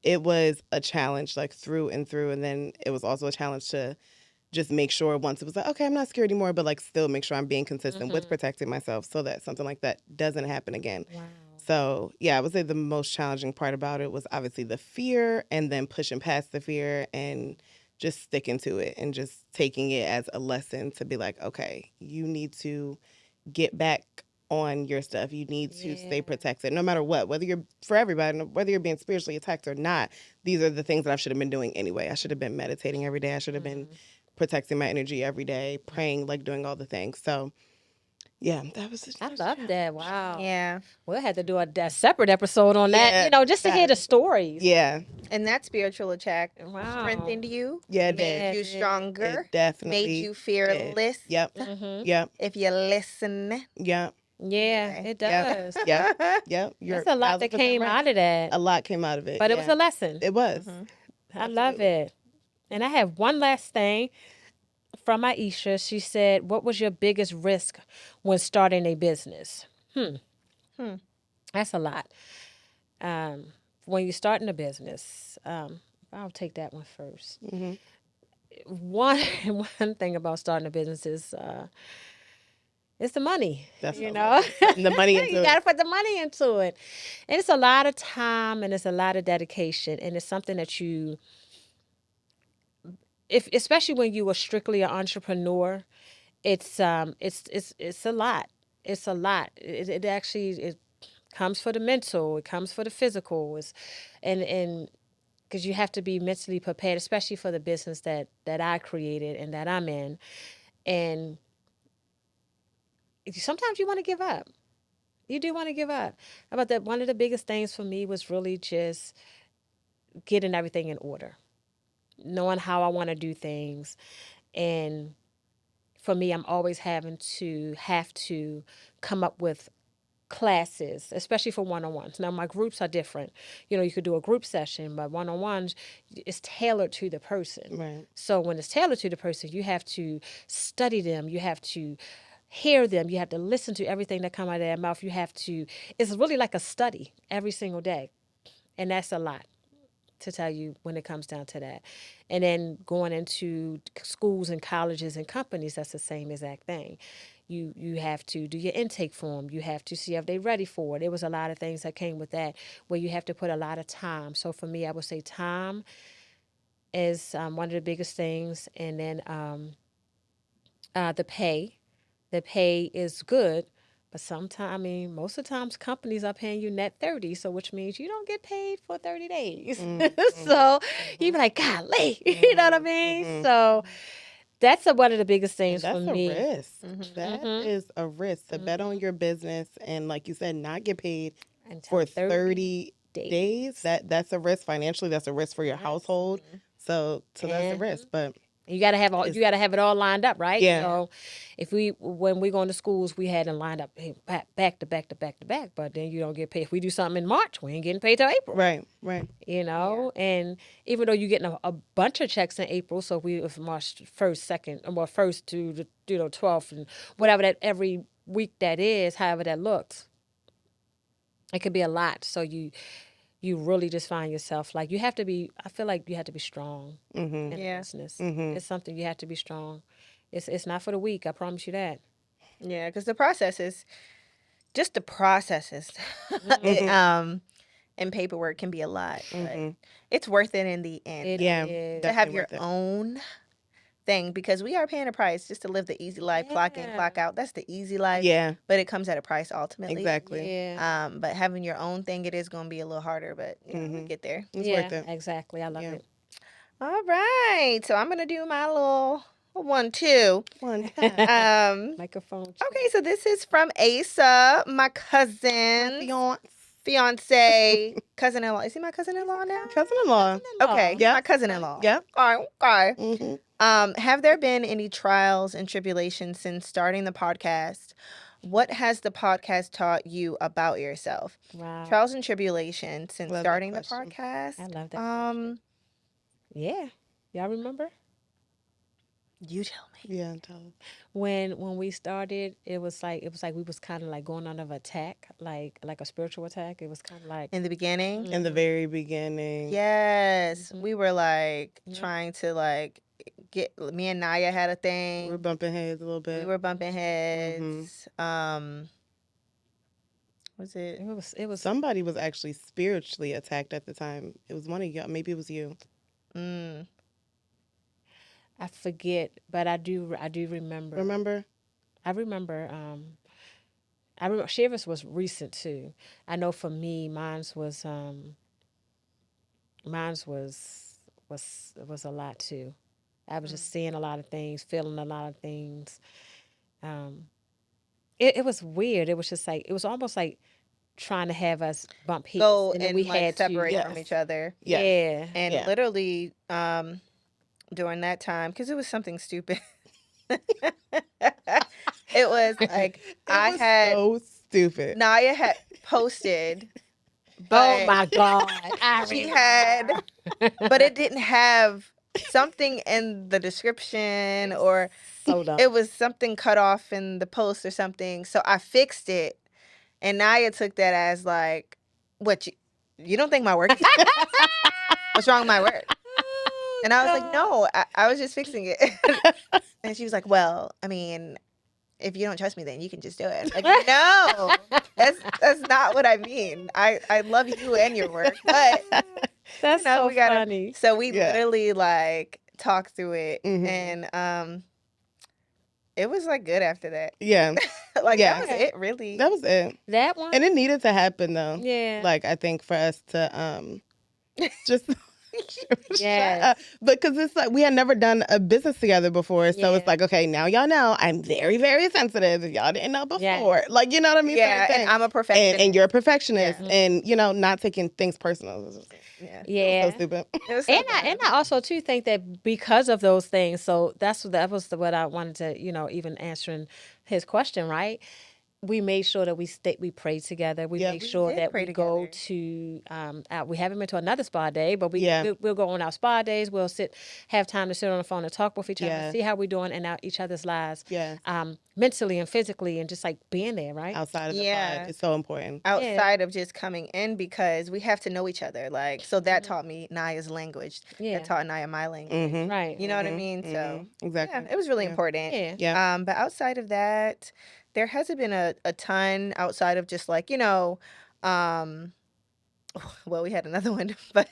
It was a challenge, like through and through, and then it was also a challenge to just make sure once it was like, okay, I'm not scared anymore, but like still make sure I'm being consistent with protecting myself so that something like that doesn't happen again. Wow. So yeah, I would say the most challenging part about it was obviously the fear and then pushing past the fear and just sticking to it and just taking it as a lesson to be like, okay, you need to get back on your stuff. You need to stay protected no matter what, whether you're for everybody, whether you're being spiritually attacked or not. These are the things that I should have been doing anyway. I should have been meditating every day. I should have been protecting my energy every day, praying, like doing all the things. So yeah, that was I love that. Wow. Yeah. We'll have to do a separate episode on Yeah, that, just to hear the stories. Yeah. And that spiritual attack Wow. strengthened you, Yeah, it made did. you it did. stronger, It definitely made you did. fearless. Yep. Yep. If you listen. Yep. Yeah, Okay. it does. Yep. Yep. You're That's a lot that 1000% came right. out of that. A lot came out of it. But it was yeah. a lesson. It was. I love it. And I have one last thing from Aisha. She said, "What was your biggest risk when starting a business?" That's a lot. When you're starting a business, I'll take that one first. One one thing about starting a business is it's the money. That's You all know, The money into you it. got to put the money into it, and it's a lot of time and it's a lot of dedication, and it's something that you, if especially when you are strictly an entrepreneur, it's a lot. It's a lot. It actually it comes for the mental. It comes for the physical. And because you have to be mentally prepared, especially for the business that I created and that I'm in. And sometimes you want to give up. You do want to give up. How about that? One of the biggest things for me was really just getting everything in order, knowing how I want to do things. And for me, I'm always having to come up with classes, especially for one-on-ones. Now, my groups are different. You could do a group session, but one-on-ones is tailored to the person. Right. So when it's tailored to the person, you have to study them. You have to hear them. You have to listen to everything that come out of their mouth. You have to, it's really like a study every single day. And that's a lot, to tell you, when it comes down to that. And then going into schools and colleges and companies, that's the same exact thing. You have to do your intake form. You have to see if they're ready for it. There was a lot of things that came with that, where you have to put a lot of time. So for me, I would say time is one of the biggest things. And then the pay. The pay is good, but sometimes, I mean, most of the times companies are paying you net 30, so which means you don't get paid for 30 days. So you be like, golly, you know what I mean? So that's one of the biggest And things for that's a me. risk. That is a risk to bet on your business and, like you said, not get paid Until for 30 days. days. That's a risk financially. That's a risk for your household. So that's a risk. But You gotta have all. You gotta have it all lined up, right? Yeah. So, when we go into schools, we had it lined up back to back to back to back. But then you don't get paid. If we do something in March, we ain't getting paid till April. right. You know, and even though you're getting a bunch of checks in April, so if March 1st, 2nd, or 1st to the 12th, and whatever that every week that is, however that looks, it could be a lot. So you really just find yourself like you have to be. I feel like you have to be strong in business. It's something you have to be strong. It's not for the weak. I promise you that. Yeah, because the processes, just the processes, and paperwork can be a lot, but it's worth it in the end. It Yeah. is. To have definitely your worth it. own thing, because we are paying a price just to live the easy life, clock in, Yeah. clock out. That's the easy life. Yeah. But it comes at a price ultimately. Exactly. Yeah. But having your own thing, it is going to be a little harder, but you know, we get there. It's Yeah. worth it. Exactly. I love Yeah. it. All right. So I'm going to do my little 1, 2. One time. Microphone. Okay, so this is from Asa, my cousin, fiance, cousin-in-law. Is he my cousin-in-law now? Cousin-in-law. Okay, Yeah. my cousin-in-law. Yeah. All right, okay. Mm-hmm. Have there been any trials and tribulations since starting the podcast? What has the podcast taught you about yourself? Wow. Trials and tribulations since Love that starting the question. podcast. I love that. Yeah. Y'all remember? You tell me. Yeah. Tell us. When we started, it was like we was kind of like going under attack, like a spiritual attack. It was kind of like In the beginning, In the very beginning. yes, we were like trying to like get. Me and Naya had a thing. We were bumping heads a little bit. We were bumping heads. Was it? it was Somebody was actually spiritually attacked at the time. It was one of you. Maybe it was you. I forget, but I do remember. Remember? I remember. I remember Shivers was recent too. I know for me, mine's was a lot too. I was just seeing a lot of things, feeling a lot of things. It was weird. It was just like it was almost like trying to have us bump heads, Go and then and we like had separate to. from each other. Yes. Yeah. And Yeah. literally, during that time, because it was something stupid. It was like It was so stupid. Naya had posted, Oh but my God! she had, but it didn't have something in the description, or So dumb. it was something cut off in the post or something. So I fixed it, and Naya took that as like, what, you don't think my work is what's wrong with my work? And I was like, no, I was just fixing it. And she was like, well, I mean, if you don't trust me, then you can just do it. Like, no, that's not what I mean. I love you and your work, but That's so we gotta. funny. So we Yeah. literally like talked through it, Mhm. and it was like good after that. Yeah. Like Yeah. that was it, really. That was it. That one. And it needed to happen though. Yeah. Like I think for us to just Yes. because it's like we had never done a business together before, so it's Yeah. like, okay, now y'all know I'm very, very sensitive. If y'all didn't know before, Yes. like, you know what I mean? Yeah, Certain and things. I'm a perfectionist. and you're a perfectionist, Yeah. and not taking things personal. Yeah. Yeah. So stupid. It was so And bad. I also too think that because of those things, so that was what I wanted to, even answering his question, right? we made sure that we prayed together. We Yeah. made We sure did that pray we go together. to we haven't been to another spa day, but Yeah. we'll go on our spa days. We'll have time to sit on the phone and talk with each other, Yeah. see how we're doing in each other's lives, Yes. mentally and physically, and just like being there, right? Outside of the Yeah. pod. It's so important. Outside of just coming in, because we have to know each other. Like, so that taught me Naya's language. Yeah. That taught Naya my language. Mm-hmm. Right. You know what I mean? So Exactly. yeah, it was really Yeah. important. Yeah. Yeah. But outside of that, there hasn't been a ton outside of just like, um, well, we had another one, but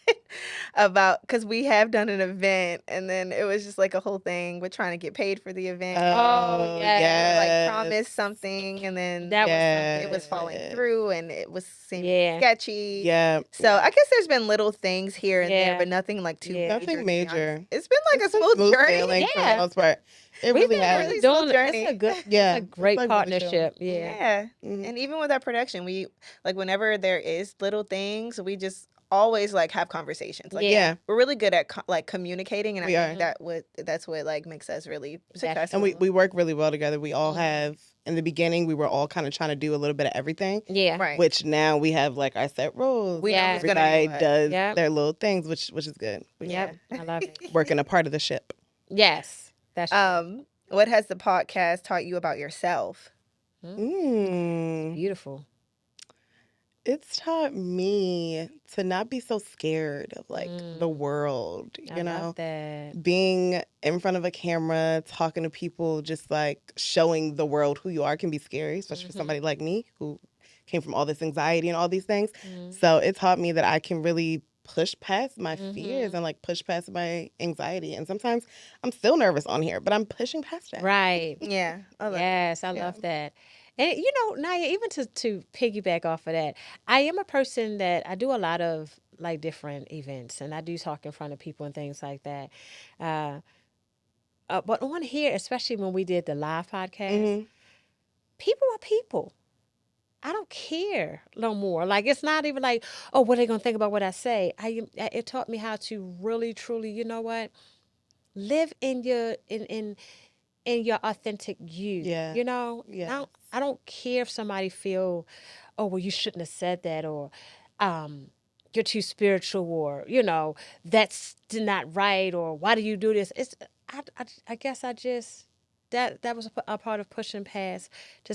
about, because we have done an event, and then it was just like a whole thing. We're trying to get paid for the event. Oh, yes. Like promised something, and then That was something. it was falling Yes. through, and it was seeming Yeah. sketchy. Yeah. So I guess there's been little things here and there, Yeah. but nothing like too Yeah. major. Nothing to be honest. major. It's been like It's a been smooth journey. sailing for Yeah. the most part. It We've really been has. really doing smooth journey. It's a good, Yeah. it's a great It's like really chill. partnership. Yeah. Yeah. Mhm. And even with our production, we like whenever there is little things, we just always like have conversations. Like Yeah. we're really good at like communicating, and We I are. think that's what like makes us really successful. And we work really well together. We all have, in the beginning, we were all kind of trying to do a little bit of everything. Yeah. right. Which now we have like our set roles. We know Yeah. who's gonna do Everybody what. does Yep. their little things, which is good. Yep. I love it. Working a part of the ship. Yes. That's What has the podcast taught you about yourself? beautiful. It's taught me to not be so scared of like the world, I you know? love that. Being in front of a camera, talking to people, just like showing the world who you are can be scary, especially for somebody like me who came from all this anxiety and all these things. So it taught me that I can really push past my fears and like push past my anxiety. And sometimes I'm still nervous on here, but I'm pushing past that. Right. Yeah. I love it. Yes, I love that. And Naya, even to piggyback off of that, I am a person that I do a lot of like different events, and I do talk in front of people and things like that. But on here, especially when we did the live podcast, people are people. I don't care no more. Like it's not even like, oh, what are they gonna think about what I say? It taught me how to really, truly, you know what, live in your in your authentic you. Yeah. You know? Yes. I don't care if somebody feel, oh, well, you shouldn't have said that, or you're too spiritual, or, that's not right, or why do you do this? I guess I just, that was a part of pushing past.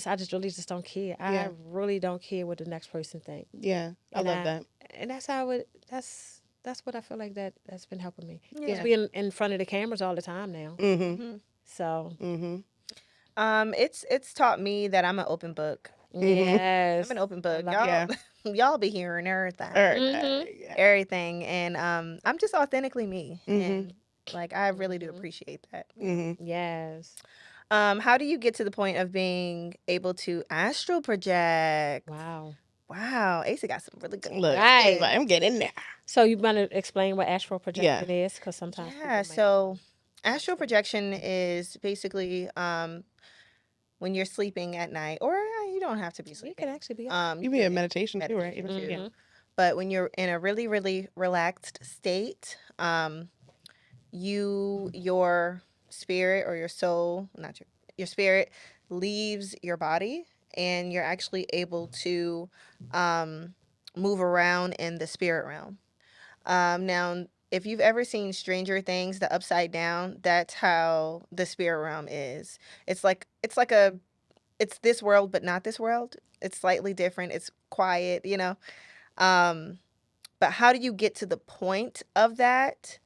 I just really just don't care. Yeah. I really don't care what the next person think. Yeah. I And love that. And that's how that's what I feel like that's been helping me. Yeah. Just being in front of the cameras all the time now. Mm-hmm. So Mm-hmm. It's taught me that I'm an open book. yes, I'm an open book. love Y'all, Yeah. y'all be hearing everything, Yeah. everything, and I'm just authentically me, and like I really do appreciate that. Mm-hmm. yes. How do you get to the point of being able to astral project? Wow. Wow, Asa got some really good. Look, Right. I'm getting there. So you want to explain what astral projection is? Because sometimes people Yeah, might- so astral projection is basically when you're sleeping at night, or you don't have to be you sleeping. can actually be. You be in meditation too, right? meditation Yeah. But when you're in a really, really relaxed state, your spirit or your soul, not your spirit, leaves your body, and you're actually able to move around in the spirit realm. Now, if you've ever seen Stranger Things, the Upside Down, that's how the spirit realm is. It's this world, but not this world. It's slightly different. It's quiet, But how do you get to the point of that?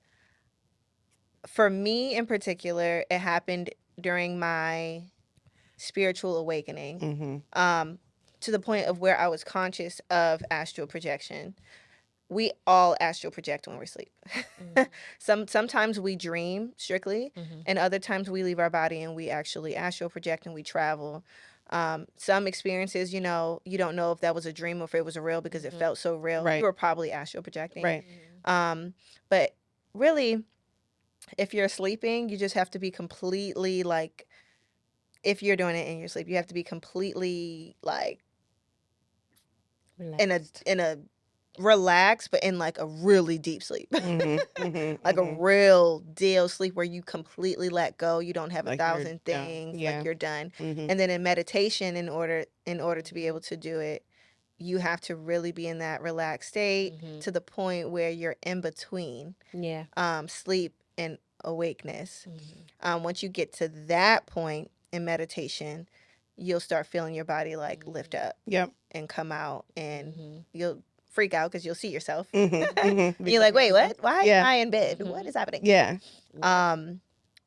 For me in particular, it happened during my spiritual awakening, to the point of where I was conscious of astral projection. We all astral project when we sleep. Sometimes we dream strictly, and other times we leave our body and we actually astral project and we travel. Some experiences, you don't know if that was a dream or if it was real because it felt so real. Right. You were probably astral projecting. Right. But really, if you're sleeping, you just have to be completely like, if you're doing it in your sleep, you have to be completely like Relaxed. in a relax, but in like a really deep sleep. Like a real deal sleep where you completely let go. You don't have Like a you're thousand done. things. Yeah. Like you're done. Mhm. And then in meditation, in order to be able to do it, you have to really be in that relaxed state to the point where you're in between Yeah. sleep and awakeness. Once you get to that point in meditation, you'll start feeling your body like lift up Yep. and come out, and you'll freak out because you'll see yourself. Mhm. You're like, wait, what? Why Yeah. am I in bed? What is happening? Yeah.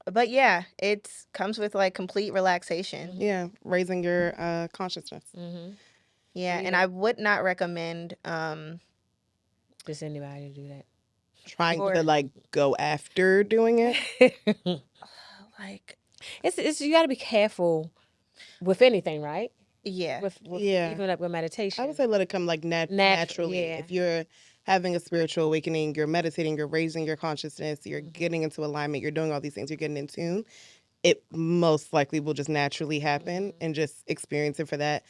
But yeah, it comes with like complete relaxation. Yeah. Raising your consciousness. Yeah, and Yeah. I would not recommend Just anybody to do that. Trying Or- to like go after doing it. like It's you got to be careful with anything, right? yeah. With Yeah. even like with meditation. I would say let it come like naturally. yeah. If you're having a spiritual awakening, you're meditating, you're raising your consciousness, you're getting into alignment, you're doing all these things, you're getting in tune, it most likely will just naturally happen and just experience it for that.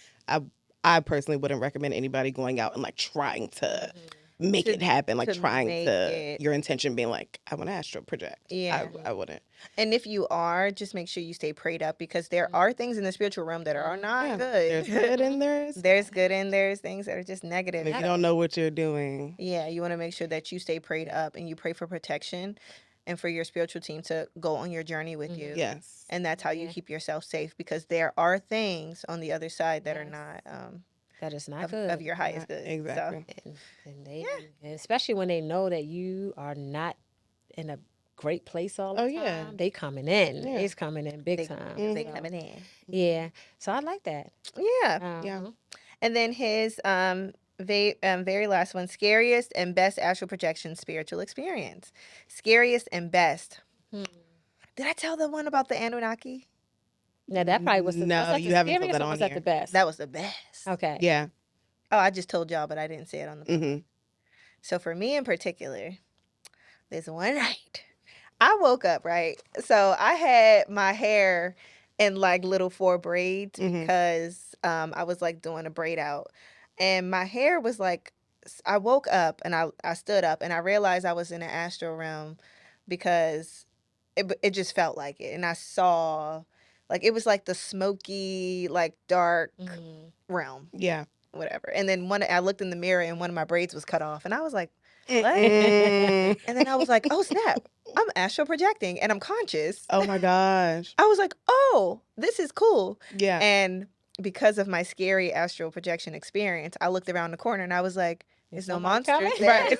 I personally wouldn't recommend anybody going out and like trying to make To- it happen, like to trying make to it- your intention being like, I want to astral project. Yeah. I wouldn't. And if you are, just make sure you stay prayed up, because there are things in the spiritual realm that are not Yeah, good. there's good and there's There's good and there's things that are just negative. and if you don't know what you're doing. Yeah, you want to make sure that you stay prayed up and you pray for protection and for your spiritual team to go on your journey with you. Yes. And that's how you keep yourself safe, because there are things on the other side that are not that is not of, good. of your highest good. Exactly. And they and especially when they know that you are not in a great place all the Oh, time. yeah. They coming in. Yeah. It's coming in big So time. they So, coming in. yeah. So I like that. Yeah. Yeah. And then his very last one, scariest and best astral projection spiritual experience. Scariest and best. Did I tell the one about the Anunnaki? Now that probably was the, No, was that you the haven't told scariest that or on was that here. the best? That was the best. Okay. Yeah. Oh, I just told y'all, but I didn't say it on the phone. Mm-hmm. So for me in particular, this one night, I woke up, right? So I had my hair in like little 4 braids because I was like doing a braid out. And my hair was like, I woke up and I stood up and I realized I was in the astral realm because it just felt like it. And I saw, like, it was like the smoky, like dark realm, Yeah. whatever. And then I looked in the mirror and one of my braids was cut off. And I was like, what? Mm. And then I was like, oh snap, I'm astral projecting and I'm conscious. Oh my gosh. I was like, oh, this is cool. Yeah. And because of my scary astral projection experience, I looked around the corner and I was like, there's no monsters there.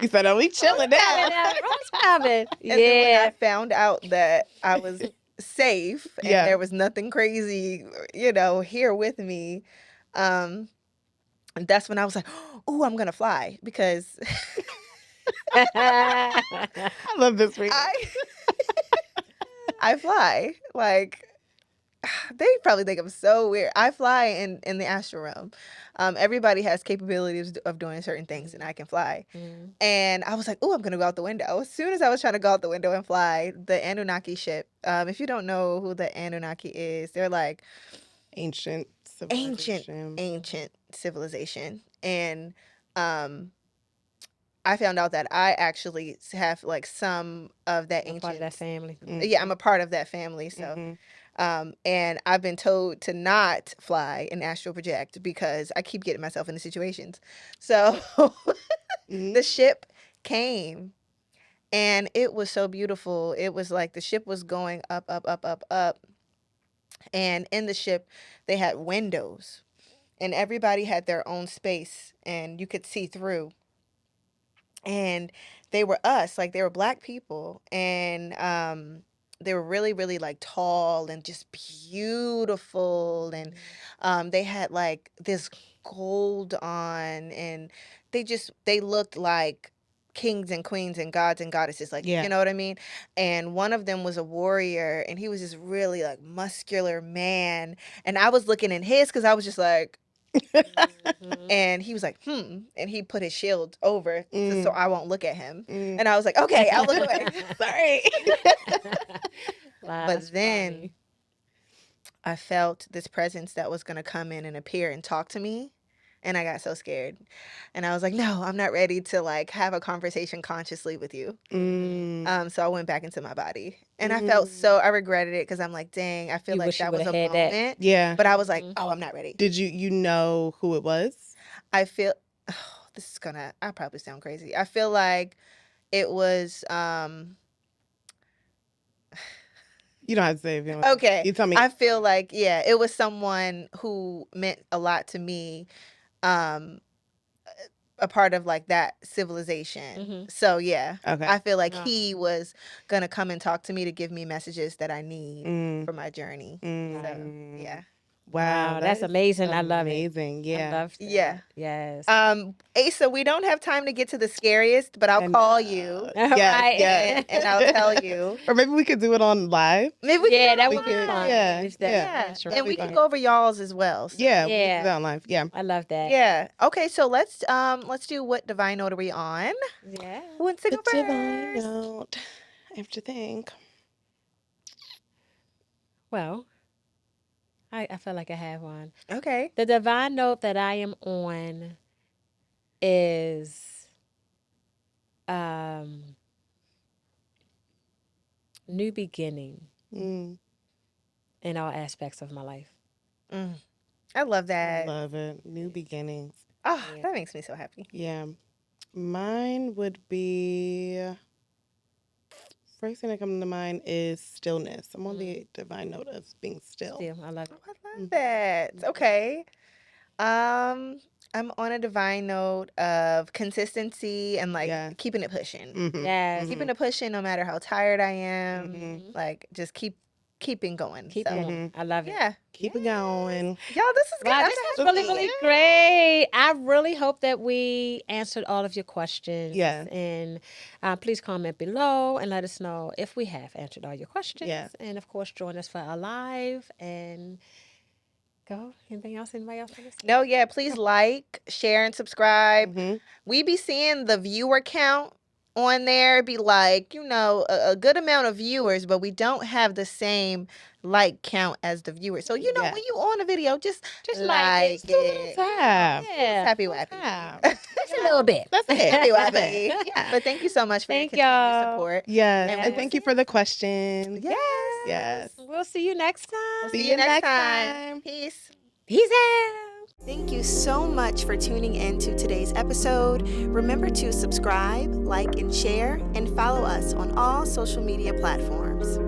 You said, "Oh, we chilling now." What's coming? And then when Yeah. I found out that I was safe and Yeah. there was nothing crazy, here with me, and that's when I was like, oh, I'm gonna fly, because I love this read. I fly. Like, they probably think I'm so weird. I fly in the astral realm. Everybody has capabilities of doing certain things, and I can fly. And I was like, oh, I'm gonna go out the window. As soon as I was trying to go out the window and fly, the Anunnaki ship. If you don't know who the Anunnaki is, they're like Ancient civilization. And I found out that I actually have like some of that I'm ancient part of that family. Yeah, I'm a part of that family. So and I've been told to not fly and astral project because I keep getting myself into situations. So the ship came and it was so beautiful. It was like the ship was going up, up, up, up, up. And in the ship, they had windows and everybody had their own space and you could see through. And they were us, like they were Black people. And they were really, really like tall and just beautiful. And they had like this gold on, and they looked like kings and queens and gods and goddesses, like, Yeah. you know what I mean? And one of them was a warrior, and he was this really like muscular man. And I was looking in his because I was just like, and he was like, and he put his shield over so I won't look at him. And I was like, okay, I'll look away. Sorry. Wow, But that's then funny. I felt this presence that was going to come in and appear and talk to me. And I got so scared. And I was like, no, I'm not ready to like have a conversation consciously with you. So I went back into my body. And I felt I regretted it because I'm like, dang, I feel You like wish you that was a would've had that. moment. Yeah. But I was like, oh, I'm not ready. Did you know who it was? I feel, this is I probably sound crazy. I feel like it was, You don't have to say if you don't want to. okay. You tell me. I feel like, yeah, it was someone who meant a lot to me, a part of like that civilization. So yeah, Okay. I feel like Wow. he was gonna come and talk to me to give me messages that I need for my journey. So yeah. Wow, Wow, that's that is amazing. I love it. amazing. Yeah. I love that. Yeah. Yes. Asa, we don't have time to get to the scariest, but I'll And, call you Yes, Right. yes. and I'll tell you. Or maybe we could do it on live. Maybe we Yeah, can that go would be live. fun. Yeah, It's yeah. Yeah, Sure. and we fun. can go over y'all's as well. So. Yeah, we can Yeah. do that on live. Yeah. I love that. Yeah. Okay, so let's do what divine note are we on? Yeah. Who wants to The go first? divine note. I have to think. Well, I feel like I have one. Okay. The divine note that I am on is new beginning Mm, in all aspects of my life. I love I that. love it. New beginnings. Oh, Yeah. that makes me so happy. Yeah. Mine would be first thing that comes to mind is stillness. I'm on the divine note of being still. Still, I love Oh, it. I love that. Okay. I'm on a divine note of consistency and like Yeah. keeping it pushing. Mhm, Yes. Keeping it pushing no matter how tired I am. mhm. Like just keeping going. Keep So, going. I love it. yeah. Keep it going. Y'all, this is good. Wow, I'm this so was really, happy. really great. I really hope that we answered all of your questions. Yes. And please comment below and let us know if we have answered all your questions. Yes. And of course, join us for our live and go. Anything else? Anybody else want to say? No, yeah, please like, share, and subscribe. Mhm. We be seeing the viewer count on there be like, a good amount of viewers, but we don't have the same like count as the viewers. So, Yeah. when you on a video, just like it. like Just a little it. tap. Yeah. Happy wappy. Tap. Just a little bit. That's it. Happy wappy. Yeah. But thank you so much for Thank your continued y'all. support. Yes. And And we'll thank you for the question. Yes. Yes. We'll see you next time. We'll see you next time. Peace. Peace out. Thank you so much for tuning in to today's episode. Remember to subscribe, like, and share, and follow us on all social media platforms.